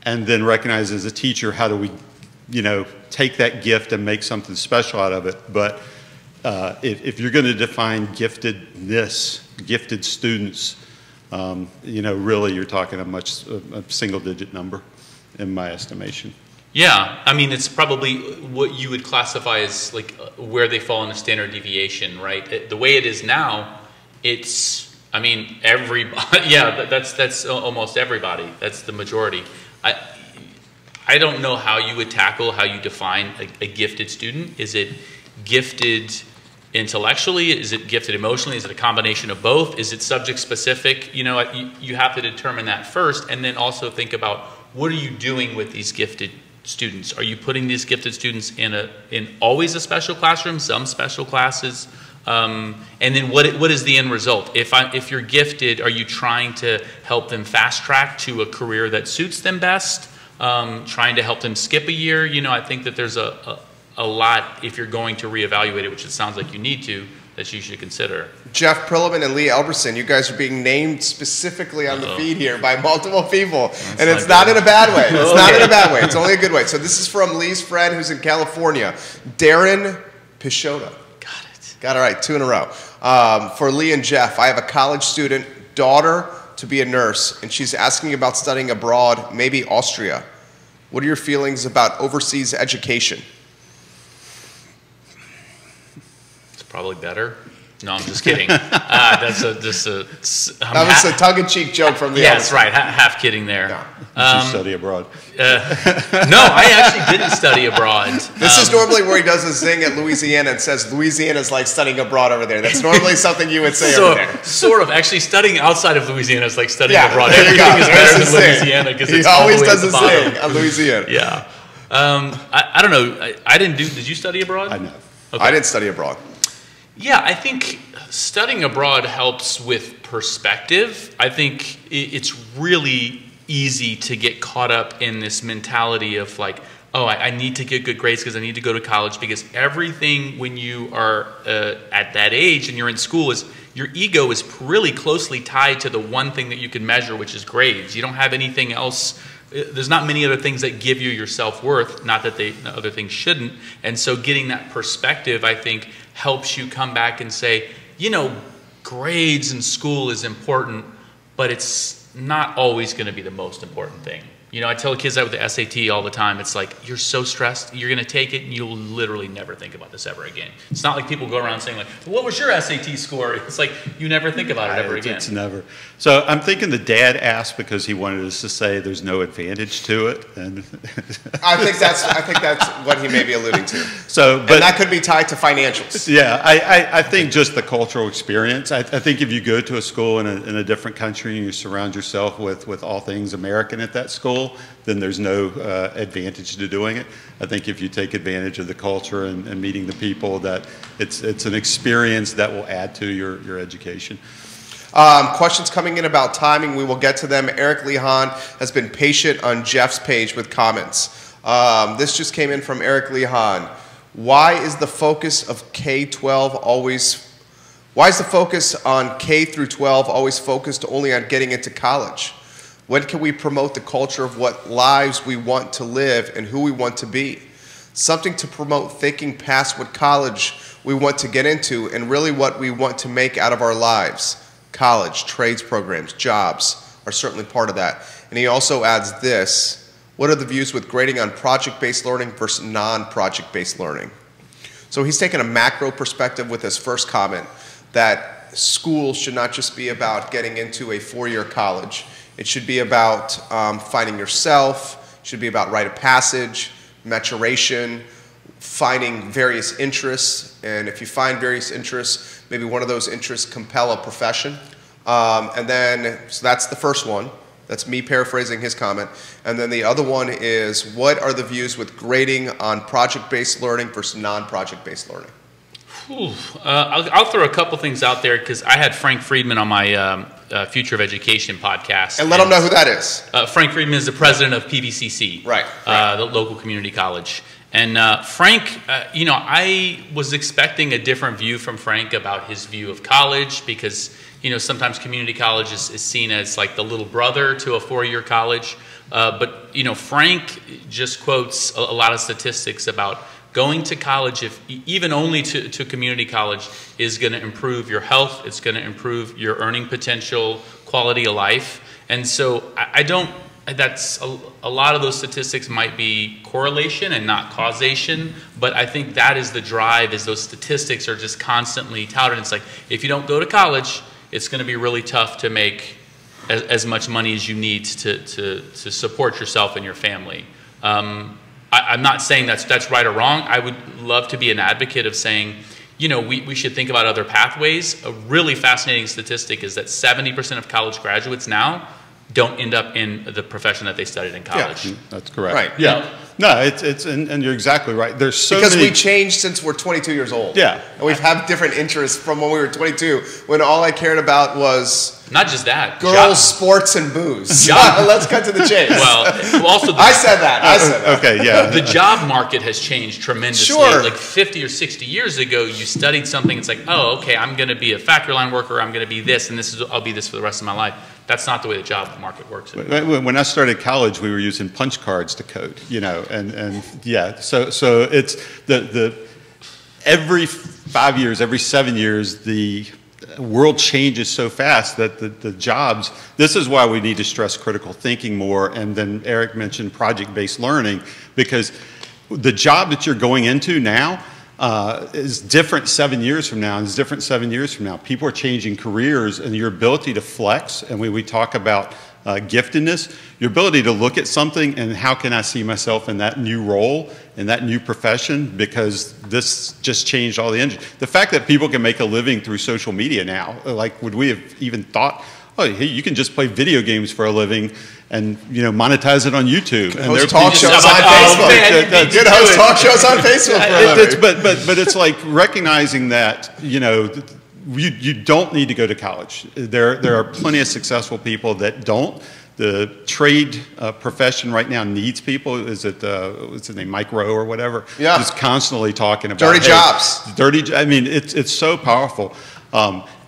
and then recognize as a teacher how do we, take that gift and make something special out of it. But if you're going to define giftedness, gifted students, really you're talking a single-digit number, in my estimation. Yeah, I mean, it's probably what you would classify as like where they fall in a standard deviation, right? The way it is now, everybody. Yeah, that's almost everybody. That's the majority. I don't know how you would tackle how you define a gifted student. Is it gifted intellectually? Is it gifted emotionally? Is it a combination of both? Is it subject specific? You have to determine that first, and then also think about what are you doing with these gifted students? Are you putting these gifted students in always a special classroom, some special classes? And then what is the end result? If you're gifted, are you trying to help them fast track to a career that suits them best? Trying to help them skip a year? I think that there's a lot, if you're going to reevaluate it, which it sounds like you need to, that you should consider. Jeff Prillaman and Lee Elberson, you guys are being named specifically on the feed here by multiple people. And it's not in a bad way. It's not in a bad way. It's only a good way. So this is from Lee's friend who's in California, Darren Pichota. Got it right, 2 in a row. For Lee and Jeff, I have a college student, daughter, to be a nurse, and she's asking about studying abroad, maybe Austria. What are your feelings about overseas education? It's probably better. No, I'm just kidding. That was a tongue-in-cheek joke from the Yes, right. Half kidding there. No. Did you study abroad? No, I actually didn't study abroad. This is normally where he does a zing at Louisiana and says Louisiana's like studying abroad over there. That's normally something you would say over there. Sort of. Actually, studying outside of Louisiana is like studying abroad. There you go. Everything is better than Louisiana because he always does a zing on Louisiana. Yeah. I don't know. I didn't do. Did you study abroad? I know. Okay. I didn't study abroad. Yeah, I think studying abroad helps with perspective. I think it's really easy to get caught up in this mentality of like, oh, I need to get good grades because I need to go to college, because everything when you are at that age and you're in school is your ego is really closely tied to the one thing that you can measure, which is grades. You don't have anything else. There's not many other things that give you your self-worth, not that other things shouldn't. And so getting that perspective, I think, helps you come back and say, you know, grades in school is important, but it's not always going to be the most important thing. You know, I tell kids that with the SAT all the time. It's like, you're so stressed, you're going to take it, and you'll literally never think about this ever again. It's not like people go around saying, like, what was your SAT score? It's like, you never think about it ever again. It's never. So I'm thinking the dad asked because he wanted us to say there's no advantage to it. And I think that's what he may be alluding to. So, but, and that could be tied to financials. Yeah, I think just the cultural experience. I think if you go to a school in a different country and you surround yourself with all things American at that school, then there's no advantage to doing it. I think if you take advantage of the culture and meeting the people, that it's an experience that will add to your education. Questions coming in about timing. We will get to them. Eric Lehan has been patient on Jeff's page with comments. This just came in from Eric Lehan. Why is the focus of K-12 always? Why is the focus on K through 12 always focused only on getting into college? When can we promote the culture of what lives we want to live and who we want to be? Something to promote thinking past what college we want to get into and really what we want to make out of our lives. College, trades programs, jobs are certainly part of that. And he also adds this: what are the views with grading on project-based learning versus non-project-based learning? So he's taken a macro perspective with his first comment that school should not just be about getting into a four-year college. It should be about finding yourself, it should be about rite of passage, maturation, finding various interests, and if you find various interests, maybe one of those interests compel a profession. And then, so that's the first one. That's me paraphrasing his comment. And then the other one is, what are the views with grading on project-based learning versus non-project-based learning? I'll throw a couple things out there because I had Frank Friedman on my Future of Education podcast. And let them know who that is. Frank Friedman is the president of PVCC, right. The local community college. And Frank, you know, I was expecting a different view from Frank about his view of college because, you know, sometimes community college is seen as like the little brother to a four-year college. But, you know, Frank just quotes a lot of statistics about going to college, if even only to community college, is going to improve your health. It's going to improve your earning potential, quality of life. And so I don't, that's a lot of those statistics might be correlation and not causation, but I think that is the drive, is those statistics are just constantly touted. It's like, if you don't go to college, it's going to be really tough to make as much money as you need to support yourself and your family. I'm not saying that's right or wrong. I would love to be an advocate of saying, you know, we should think about other pathways. A really fascinating statistic is that 70% of college graduates now don't end up in the profession that they studied in college. Yeah, that's correct. Right. Yeah. No, and you're exactly right. There's so because many... we changed since we're 22 years old. Yeah. And we've had different interests from when we were 22, when all I cared about was... Not just that. Girls, sports, and booze. Let's cut to the chase. Well, also... I said that. Okay, yeah. The job market has changed tremendously. Sure. Like 50 or 60 years ago, you studied something, it's like, oh, okay, I'm going to be a factory line worker, I'm going to be this, and I'll be this for the rest of my life. That's not the way the job market works anymore. When I started college, we were using punch cards to code, you know, and yeah, so it's every 5 years, every 7 years, the world changes so fast that the jobs, this is why we need to stress critical thinking more. And then Eric mentioned project-based learning, because the job that you're going into now is different 7 years from now, and is different 7 years from now. People are changing careers, and your ability to flex, and we talk about giftedness, your ability to look at something and how can I see myself in that new role, in that new profession, because this just changed all the engine. The fact that people can make a living through social media now, like would we have even thought, oh, hey, you can just play video games for a living and, you know, monetize it on YouTube. And host talk shows on Facebook. Good host talk shows on Facebook for a living. But it's like recognizing that, you know, you don't need to go to college. There are plenty of successful people that don't. The trade profession right now needs people. Is it what's his name, Mike Rowe or whatever? Yeah. Just constantly talking about dirty jobs. I mean, it's so powerful.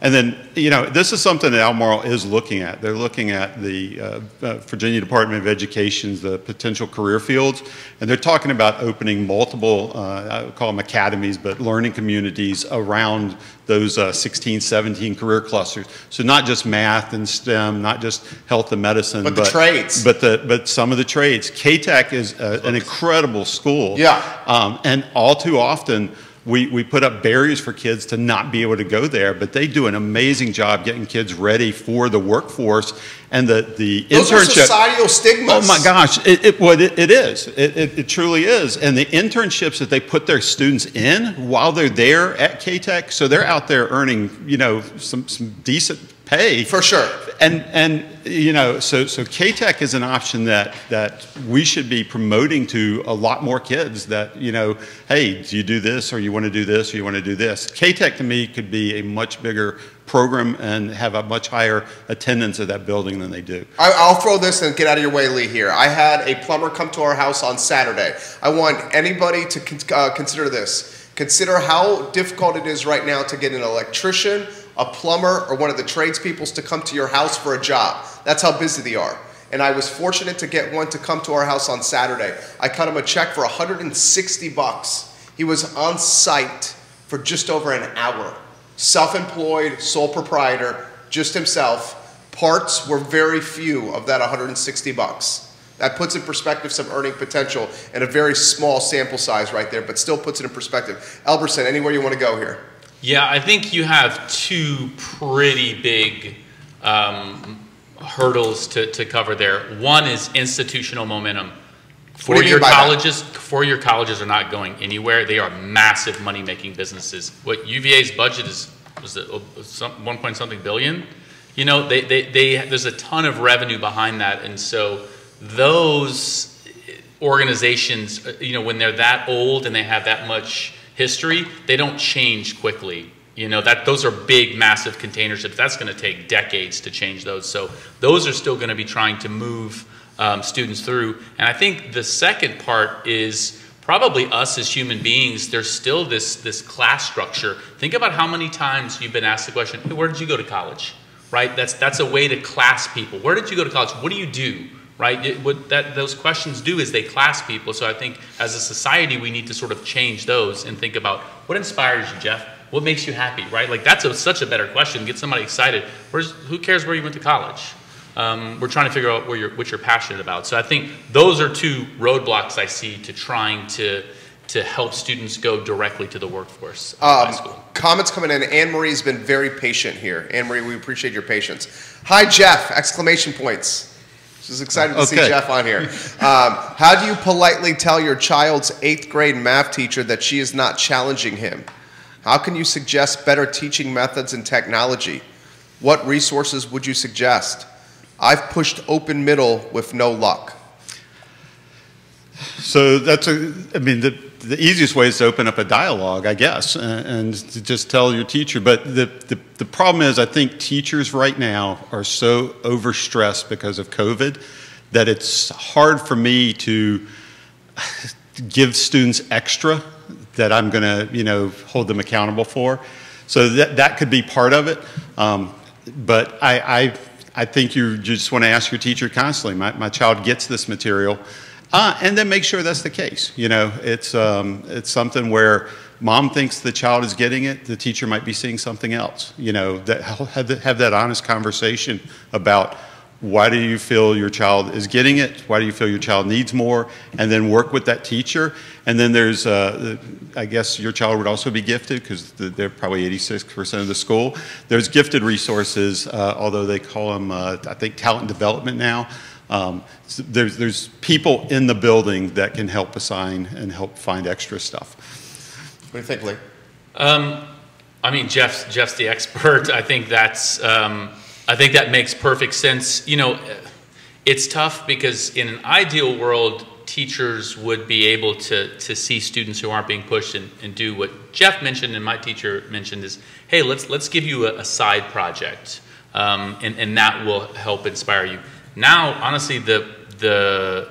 And then, you know, this is something that Albemarle is looking at. They're looking at the Virginia Department of Education's the potential career fields, and they're talking about opening multiple, I would call them academies, but learning communities around those 16, 17 career clusters. So not just math and STEM, not just health and medicine, but the trades. But some of the trades. KTAC is an incredible school. Yeah. And all too often, we put up barriers for kids to not be able to go there, but they do an amazing job getting kids ready for the workforce. And the those internship. Those are societal stigmas. Oh my gosh, it is. It truly is. And the internships that they put their students in while they're there at KTAC, so they're out there earning, you know, some decent pay. For sure. And you know, so KTAC is an option that we should be promoting to a lot more kids that, you know, hey, do you do this, or you want to do this, or you want to do this? KTAC to me could be a much bigger program and have a much higher attendance at that building than they do. I'll throw this and get out of your way, Lee, here. I had a plumber come to our house on Saturday. I want anybody to consider this. Consider how difficult it is right now to get an electrician, a plumber, or one of the tradespeoples to come to your house for a job. That's how busy they are. And I was fortunate to get one to come to our house on Saturday. I cut him a check for $160. He was on site for just over an hour. Self-employed, sole proprietor, just himself. Parts were very few of that $160. That puts in perspective some earning potential and a very small sample size right there, but still puts it in perspective. Elberson, anywhere you want to go here? Yeah, I think you have two pretty big hurdles to cover there. One is institutional momentum. Four-year colleges are not going anywhere. They are massive money-making businesses. What UVA's budget is, was it 1 point something billion? You know, there's a ton of revenue behind that, and so those organizations, you know, when they're that old and they have that much history, they don't change quickly. You know, those are big, massive container ships. That's going to take decades to change those. So those are still going to be trying to move students through. And I think the second part is probably us as human beings. There's still this class structure. Think about how many times you've been asked the question, hey, where did you go to college? Right? That's a way to class people. Where did you go to college? What do you do? Right? What those questions do is they class people. So I think as a society, we need to sort of change those and think about what inspires you, Jeff? What makes you happy, right? Like that's such a better question. Get somebody excited. Who cares where you went to college? We're trying to figure out what you're passionate about. So I think those are two roadblocks I see to trying to help students go directly to the workforce high school. Comments coming in. Anne-Marie's been very patient here. Anne-Marie, we appreciate your patience. Hi, Jeff! Exclamation points. Just excited to see Jeff on here. How do you politely tell your child's 8th grade math teacher that she is not challenging him? How can you suggest better teaching methods and technology? What resources would you suggest? I've pushed open middle with no luck. So I mean, the easiest way is to open up a dialogue, I guess, and to just tell your teacher. But the problem is, I think teachers right now are so overstressed because of COVID that it's hard for me to give students extra that I'm going to, you know, hold them accountable for. So that could be part of it. But I think you just want to ask your teacher constantly. My child gets this material, And then make sure that's the case. You know, it's something where mom thinks the child is getting it, the teacher might be seeing something else. You know, that have that honest conversation about why do you feel your child is getting it, why do you feel your child needs more, and then work with that teacher. And then there's, I guess your child would also be gifted because they're probably 86% of the school. There's gifted resources, although they call them, I think, talent development now. So there's people in the building that can help assign and help find extra stuff. What do you think, Lee? I mean, Jeff's the expert. I think that makes perfect sense. You know, it's tough because in an ideal world, teachers would be able to see students who aren't being pushed and do what Jeff mentioned and my teacher mentioned is, hey, let's give you a side project, and that will help inspire you. Now, honestly, the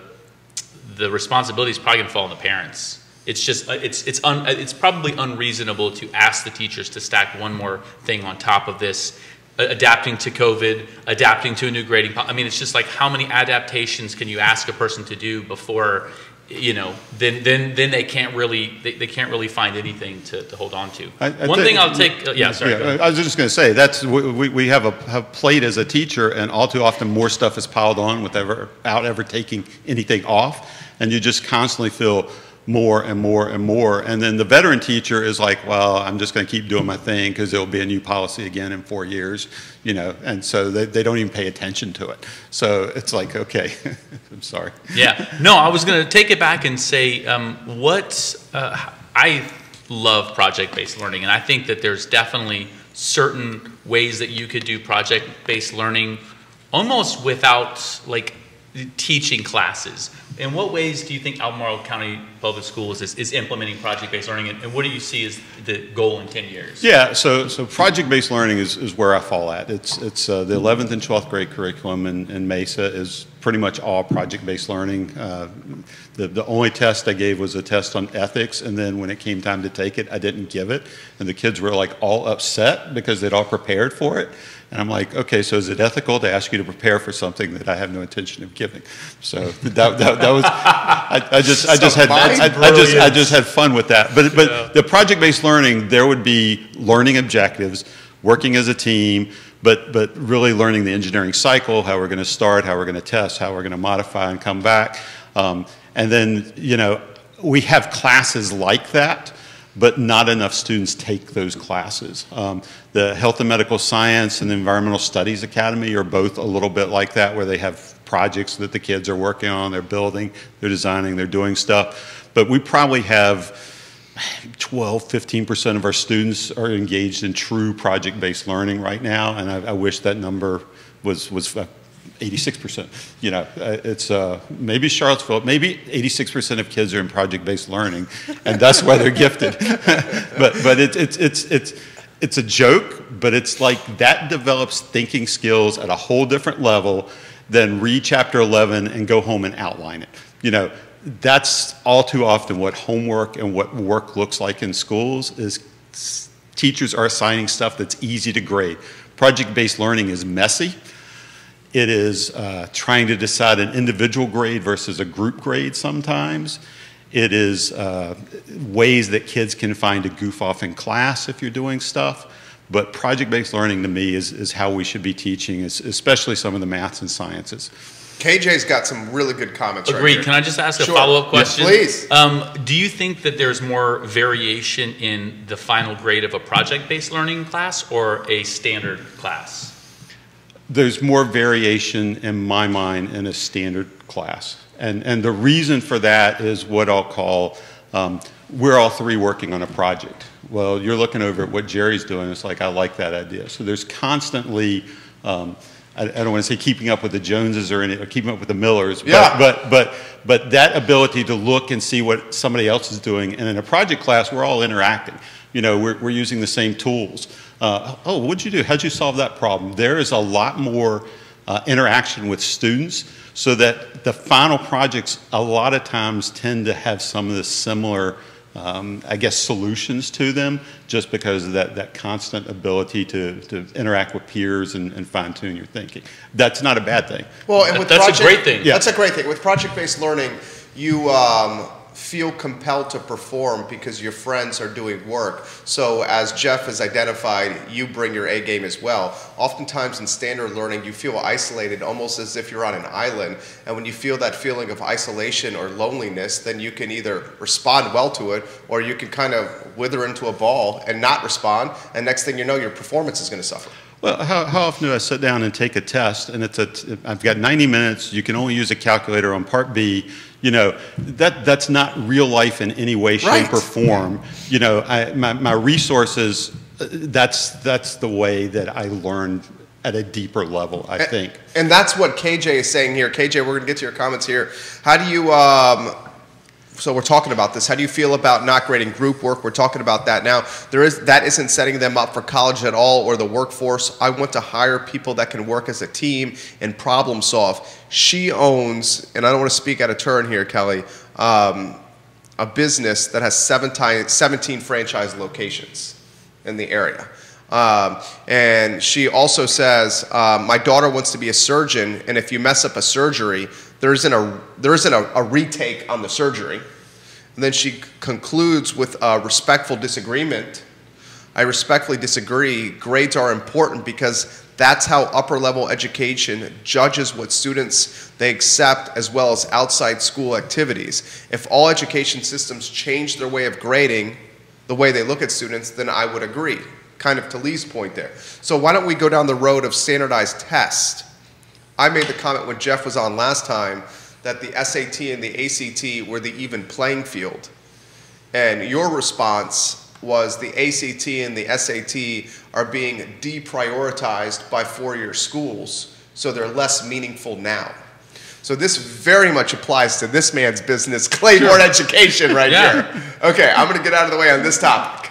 responsibility is probably going to fall on the parents. It's just it's probably unreasonable to ask the teachers to stack one more thing on top of this, adapting to COVID, adapting to a new grading. I mean, it's just like how many adaptations can you ask a person to do before, you know, then they can't really find anything to hold on to. One thing I'll take. Yeah, sorry. Yeah, I was just going to say that's we have a plate as a teacher, and all too often more stuff is piled on without ever taking anything off, and you just constantly feel more and more and more. And then the veteran teacher is like, well, I'm just going to keep doing my thing because there'll be a new policy again in 4 years, you know, and so they don't even pay attention to it. So it's like, okay, I'm sorry. Yeah, no, I was going to take it back and say I love project-based learning, and I think that there's definitely certain ways that you could do project-based learning almost without like teaching classes. In what ways do you think Albemarle County Public Schools is implementing project-based learning, and what do you see as the goal in 10 years? Yeah, so project-based learning is where I fall at. It's the 11th and 12th grade curriculum in Mesa is pretty much all project-based learning. The only test I gave was a test on ethics, and then when it came time to take it, I didn't give it, and the kids were like all upset because they'd all prepared for it. And I'm like, okay, so is it ethical to ask you to prepare for something that I have no intention of giving? So that was I just had fun with that. But yeah. The project-based learning, there would be learning objectives, working as a team, but really learning the engineering cycle, how we're going to start, how we're going to test, how we're going to modify and come back. And then, you know, we have classes like that, but not enough students take those classes. The Health and Medical Science and the Environmental Studies Academy are both a little bit like that, where they have projects that the kids are working on, they're building, they're designing, they're doing stuff. But we probably have 12–15% of our students are engaged in true project-based learning right now, and I wish that number was 86%. You know, it's maybe Charlottesville, maybe 86% of kids are in project-based learning, and that's why they're gifted. but it's a joke, but it's like that develops thinking skills at a whole different level than read chapter 11 and go home and outline it. You know, that's all too often what homework and what work looks like in schools is teachers are assigning stuff that's easy to grade. Project-based learning is messy. It is trying to decide an individual grade versus a group grade sometimes. It is ways that kids can find to goof off in class if you're doing stuff. But project-based learning to me is how we should be teaching, especially some of the maths and sciences. KJ's got some really good comments. Agreed. Right. Can I just ask a follow-up question? Yes, please. Do you think that there's more variation in the final grade of a project-based learning class or a standard class? There's more variation in my mind in a standard class. And the reason for that is what I'll call, we're all three working on a project. Well, you're looking over at what Jerry's doing. It's like, I like that idea. So there's constantly, I don't want to say keeping up with the Joneses or keeping up with the Millers, but that ability to look and see what somebody else is doing. And in a project class, we're all interacting. You know, we're using the same tools. Oh, what'd you do? How'd you solve that problem? There is a lot more interaction with students, so that the final projects a lot of times tend to have some of the similar, I guess, solutions to them, just because of that constant ability to interact with peers and fine-tune your thinking. That's not a bad thing. Well, and with that's a great thing. Yeah. That's a great thing. With project-based learning, you feel compelled to perform because your friends are doing work. So as Jeff has identified, you bring your A game as well. Oftentimes in standard learning, you feel isolated, almost as if you're on an island. And when you feel that feeling of isolation or loneliness, then you can either respond well to it, or you can kind of wither into a ball and not respond. And next thing you know, your performance is going to suffer. Well, how often do I sit down and take a test, and I've got 90 minutes, you can only use a calculator on part B, you know, that's not real life in any way, shape, or form. You know, my resources, that's the way that I learned at a deeper level, I think. And that's what KJ is saying here. KJ, we're going to get to your comments here. How do you, so we're talking about this. How do you feel about not grading group work? We're talking about that now. That isn't setting them up for college at all or the workforce. I want to hire people that can work as a team and problem solve. She owns, and I don't want to speak out of turn here, Kelly, a business that has 17 franchise locations in the area. And she also says, my daughter wants to be a surgeon, and if you mess up a surgery, there isn't a retake on the surgery. And then she concludes with a respectful disagreement. I respectfully disagree. Grades are important because that's how upper level education judges what students they accept as well as outside school activities. If all education systems change their way of grading, the way they look at students, then I would agree. Kind of to Lee's point there. So why don't we go down the road of standardized tests? I made the comment when Jeff was on last time that the SAT and the ACT were the even playing field. And your response was the ACT and the SAT are being deprioritized by four-year schools, so they're less meaningful now. So this very much applies to this man's business, Clayborne Education right here. Okay, I'm going to get out of the way on this topic.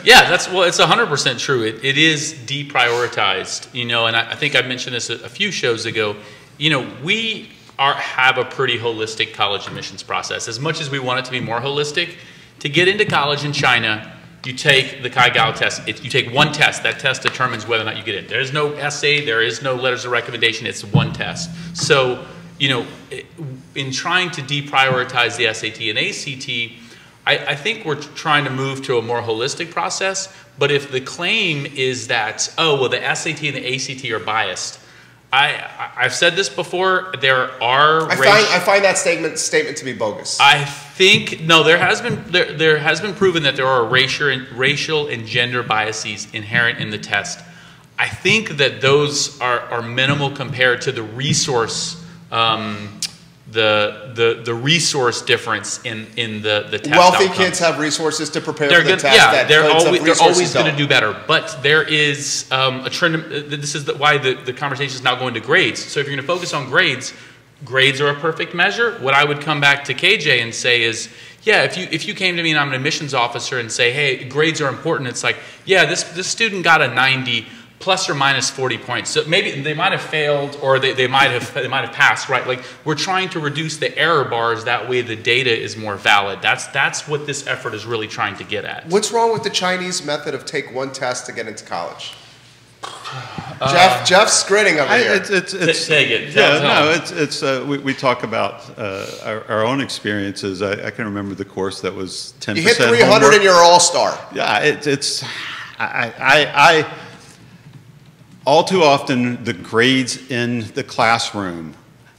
Yeah, it's 100% true. It is deprioritized, you know, and I think I mentioned this a few shows ago. You know, we have a pretty holistic college admissions process. As much as we want it to be more holistic, to get into college in China, you take the Kai-Gao test. You take one test. That test determines whether or not you get in. There is no essay. There is no letters of recommendation. It's one test. So, you know, in trying to deprioritize the SAT and ACT, I think we're trying to move to a more holistic process. But if the claim is that, oh, well, the SAT and the ACT are biased, I've said this before. There are. I find that statement to be bogus. I think no. There has been proven that there are racial and gender biases inherent in the test. I think that those are minimal compared to the resource. The resource difference in the test. Wealthy outcomes. kids have resources to prepare for the test. Yeah, they're always going to do better. But there is a trend. This is why the conversation is now going to grades. So if you're going to focus on grades, grades are a perfect measure. What I would come back to KJ and say is, yeah, if you came to me and I'm an admissions officer and say, hey, grades are important. It's like, yeah, this student got a 90. Plus or minus 40 points. So maybe they might have failed or they might have passed, right? Like we're trying to reduce the error bars, that way the data is more valid. That's what this effort is really trying to get at. What's wrong with the Chinese method of take one test to get into college? Jeff's grinning over here. Take it. Yeah, no, we talk about our own experiences. I can remember the course that was 10%. You hit 300 homework. And you're all-star. Yeah, all too often, the grades in the classroom,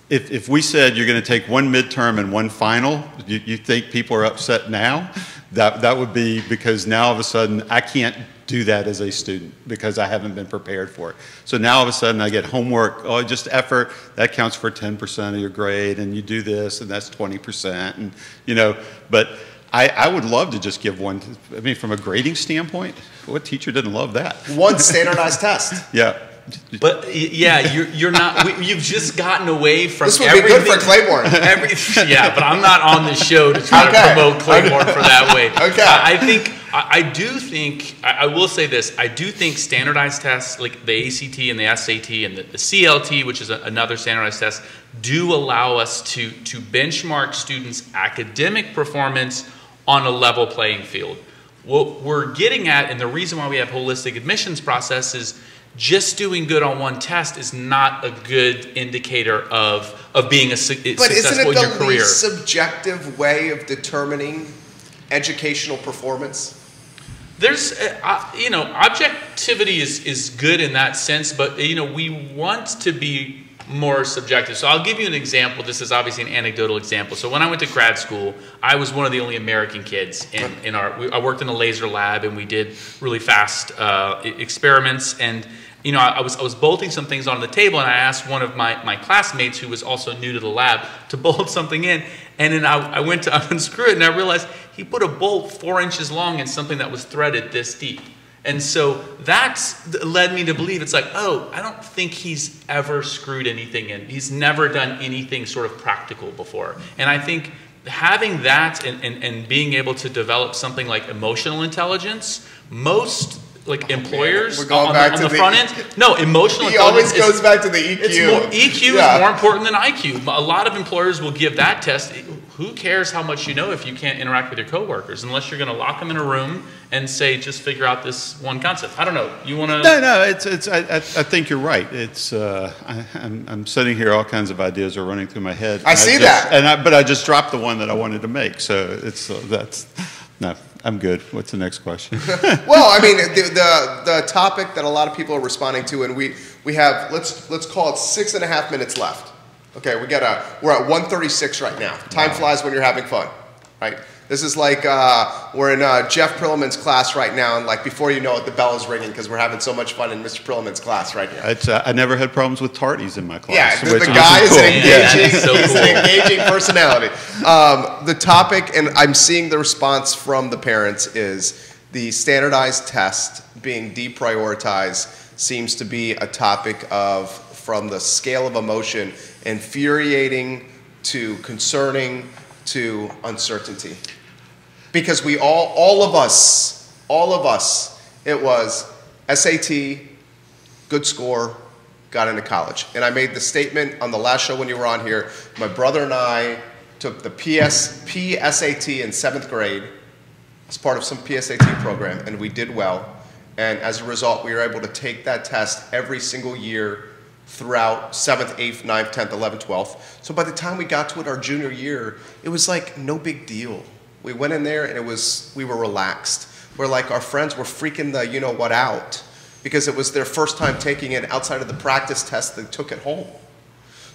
if we said you're going to take one midterm and one final, you think people are upset now? That would be because now all of a sudden I can't do that as a student because I haven't been prepared for it. So now all of a sudden I get homework, just effort, that counts for 10% of your grade, and you do this, and that's 20%, and you know, but I would love to just give one. I mean, from a grading standpoint, what teacher didn't love that? One standardized test. Yeah. But yeah, you're not. You've just gotten away from. This would be good for Clayborne. Yeah, but I'm not on the show to try to promote Clayborne for that way. Okay. I will say this. I do think standardized tests like the ACT and the SAT and the CLT, which is another standardized test, do allow us to benchmark students' academic performance on a level playing field. What we're getting at, and the reason why we have holistic admissions process is just doing good on one test is not a good indicator of being successful in your career. But isn't it the least subjective way of determining educational performance? There's, you know, objectivity is good in that sense, but, you know, we want to be more subjective. So I'll give you an example. This is obviously an anecdotal example. So when I went to grad school, I was one of the only American kids in I worked in a laser lab, and we did really fast experiments. And, you know, I was bolting some things on the table, and I asked one of my classmates, who was also new to the lab, to bolt something in. And then I went to unscrew it, and I realized he put a bolt 4 inches long in something that was threaded this deep. And so that led me to believe, it's like, oh, I don't think he's ever screwed anything in. He's never done anything sort of practical before. And I think having that and being able to develop something like emotional intelligence, most employers on the front end. No, emotional intelligence. He always goes back to the EQ. EQ is more important than IQ. A lot of employers will give that test. Who cares how much you know if you can't interact with your coworkers, unless you're going to lock them in a room and say, just figure out this one concept. I don't know. You want to? No. I think you're right. I'm sitting here, all kinds of ideas are running through my head. I see that. But I just dropped the one that I wanted to make. So no. I'm good. What's the next question? Well, I mean, the topic that a lot of people are responding to, and we have, let's call it 6.5 minutes left. Okay, we're at 1:36 right now. Time flies when you're having fun, right? This is like we're in Jeff Prillaman's class right now, and like before you know it, the bell is ringing because we're having so much fun in Mr. Prillaman's class right now. I never had problems with tardies in my class. Yeah, the guy is cool. An engaging personality. The topic, and I'm seeing the response from the parents, is the standardized test being deprioritized seems to be a topic of, from the scale of emotion, infuriating to concerning to uncertainty. Because we all of us, it was SAT, good score, got into college. And I made the statement on the last show when you were on here, my brother and I took the PSAT in 7th grade as part of some PSAT program, and we did well. And as a result, we were able to take that test every single year throughout 7th, 8th, 9th, 10th, 11th, 12th. So by the time we got to it our junior year, it was like no big deal. We went in there and we were relaxed. We're like, our friends were freaking the you-know-what out because it was their first time taking it outside of the practice test they took at home.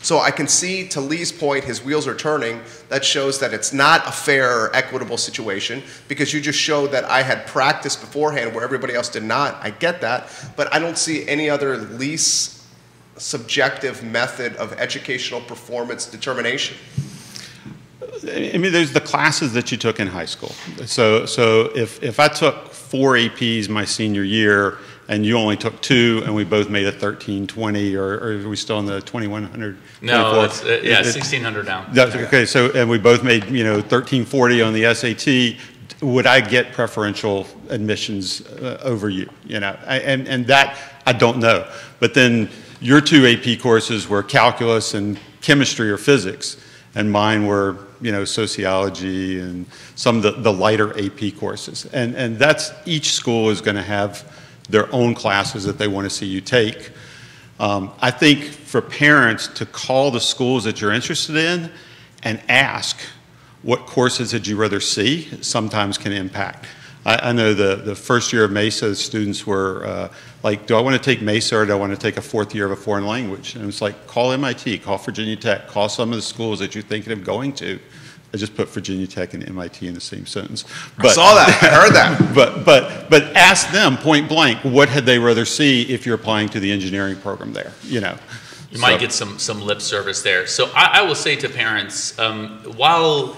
So I can see, to Lee's point, his wheels are turning. That shows that it's not a fair or equitable situation, because you just showed that I had practiced beforehand where everybody else did not. I get that, but I don't see any other least subjective method of educational performance determination. I mean, there's the classes that you took in high school. So if I took 4 APs my senior year and you only took 2 and we both made a 1320, or are we still in the 2100? No, it's 1600 now. Okay, so, and we both made, 1340 on the SAT, would I get preferential admissions over you? And that I don't know. But then your 2 AP courses were calculus and chemistry or physics, and mine were, sociology and some of the lighter AP courses. And that's, each school is going to have their own classes that they want to see you take. I think for parents to call the schools that you're interested in and ask, what courses did you rather see, sometimes can impact. I know the first year of MESA, students were like, do I want to take MESA or do I want to take a 4th year of a foreign language? And it's like, call MIT, call Virginia Tech, call some of the schools that you're thinking of going to. I just put Virginia Tech and MIT in the same sentence. I saw that, I heard that. But ask them point blank, what had they rather see if you're applying to the engineering program there, You might get some lip service there. So I will say to parents, while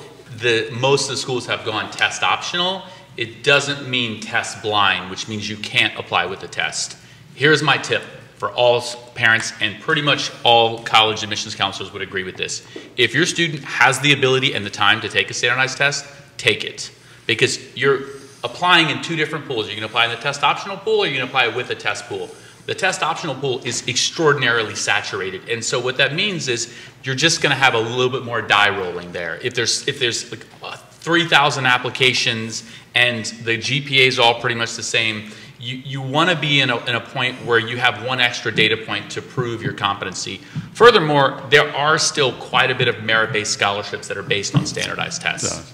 most of the schools have gone test optional, it doesn't mean test blind, which means you can't apply with the test. Here's my tip for all parents, and pretty much all college admissions counselors would agree with this. If your student has the ability and the time to take a standardized test, take it. Because you're applying in 2 different pools. You can apply in the test optional pool, or you can apply with a test pool. The test optional pool is extraordinarily saturated, and so what that means is you're just going to have a little bit more die rolling there. If there's like 3,000 applications and the GPA is all pretty much the same, you want to be in a point where you have one extra data point to prove your competency. Furthermore, there are still quite a bit of merit-based scholarships that are based on standardized tests.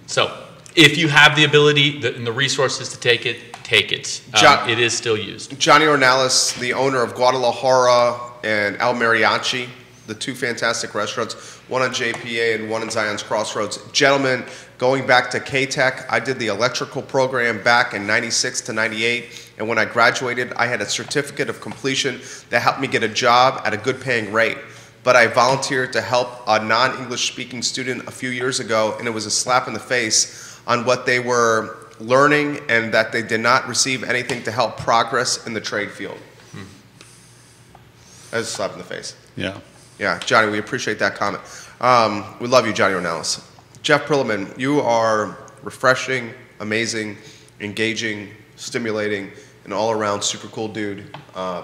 So if you have the ability and the resources to take it, take it. It is still used. Johnny Ornelas, the owner of Guadalajara and El Mariachi, the two fantastic restaurants, one on JPA and one in Zion's Crossroads. Gentlemen, going back to K-Tech, I did the electrical program back in 96 to 98, and when I graduated, I had a certificate of completion that helped me get a job at a good paying rate. But I volunteered to help a non-English speaking student a few years ago, and it was a slap in the face on what they were learning and that they did not receive anything to help progress in the trade field. That was a slap in the face. Yeah. Yeah, Johnny, we appreciate that comment. We love you, Johnny Ornelas. Jeff Prillaman, you are refreshing, amazing, engaging, stimulating, an all-around super cool dude.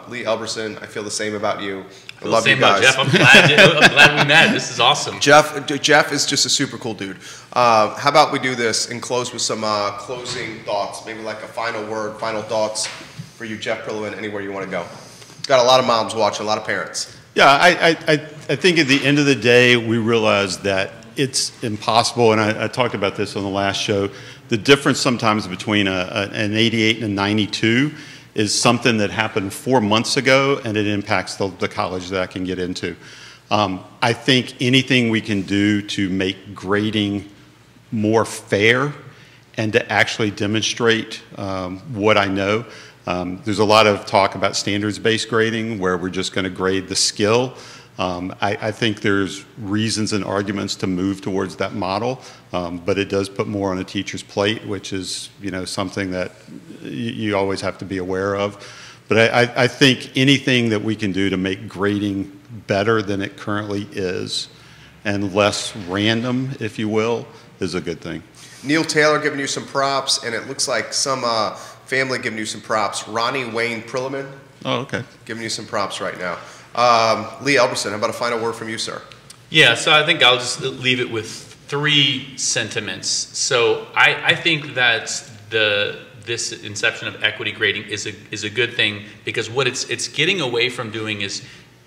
Lee Elberson, I feel the same about you. I love you guys. Jeff, I'm glad we met. This is awesome. Jeff is just a super cool dude. How about we do this and close with some closing thoughts, maybe like a final word, final thoughts for you, Jeff Prillaman, anywhere you want to go. Got a lot of moms watching, a lot of parents. Yeah, I think at the end of the day, we realize that it's impossible, and I talked about this on the last show, the difference sometimes between an 88 and a 92 is something that happened 4 months ago, and it impacts the college that I can get into. I think anything we can do to make grading more fair and to actually demonstrate what I know. There's a lot of talk about standards-based grading where we're just going to grade the skill. I think there's reasons and arguments to move towards that model, but it does put more on a teacher's plate, which is something that you always have to be aware of. But I think anything that we can do to make grading better than it currently is and less random, if you will, is a good thing. Neil Taylor giving you some props, and it looks like some family giving you some props. Ronnie Wayne Prillaman. Oh, okay. Giving you some props right now. Lee Elberson, how about a final word from you, sir? Yeah, so I think I'll just leave it with 3 sentiments. So I think that this inception of equity grading is a good thing, because what it's getting away from doing is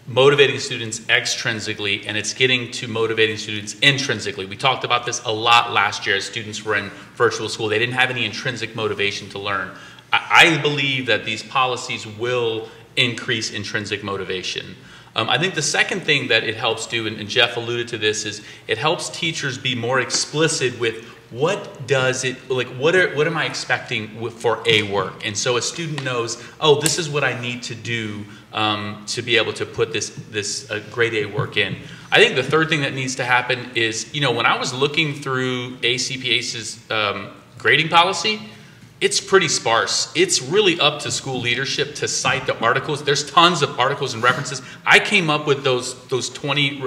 motivating students extrinsically, and it's getting to motivating students intrinsically. We talked about this a lot last year as students were in virtual school. They didn't have any intrinsic motivation to learn. I believe that these policies will increase intrinsic motivation. I think the second thing that it helps do, and Jeff alluded to this, is it helps teachers be more explicit with what does it, like what am I expecting for a work? And so a student knows, oh, this is what I need to do to be able to put this grade A work in. I think the third thing that needs to happen is, when I was looking through ACPACE's grading policy, it's pretty sparse. It's really up to school leadership to cite the articles. There's tons of articles and references. I came up with those 20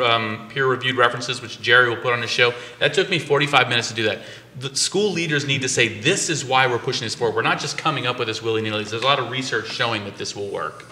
peer-reviewed references, which Jerry will put on the show. That took me 45 minutes to do that. The school leaders need to say, this is why we're pushing this forward. We're not just coming up with this willy-nilly. There's a lot of research showing that this will work.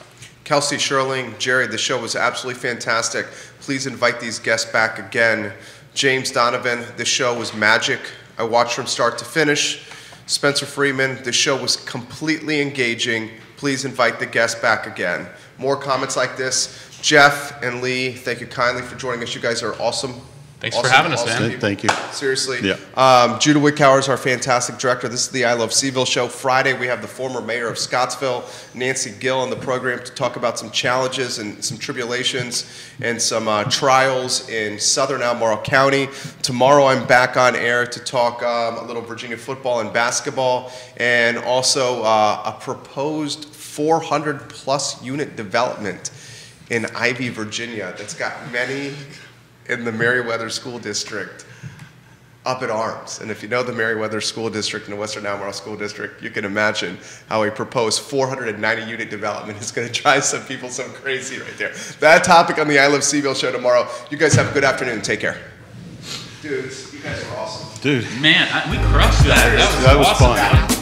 Kelsey Sherling, Jerry, the show was absolutely fantastic. Please invite these guests back again. James Donovan, the show was magic. I watched from start to finish. Spencer Freeman, the show was completely engaging. Please invite the guests back again. More comments like this. Jeff and Lee, thank you kindly for joining us. You guys are awesome. Thanks for having us, man. People. Thank you. Seriously. Yeah. Judah Wickower is our fantastic director. This is the I Love CVille Show. Friday, we have the former mayor of Scottsville, Nancy Gill, on the program to talk about some challenges and some tribulations and some trials in southern Albemarle County. Tomorrow, I'm back on air to talk a little Virginia football and basketball, and also a proposed 400-plus unit development in Ivy, Virginia that's got many in the Meriwether School District up in arms. And if you know the Meriwether School District and the Western Albemarle School District, you can imagine how a proposed 490 unit development is going to drive some people so crazy right there. That topic on the I Love CVille show tomorrow. You guys have a good afternoon and take care. Dudes, you guys are awesome. Dude. Man, we crushed that. That was awesome. Fun.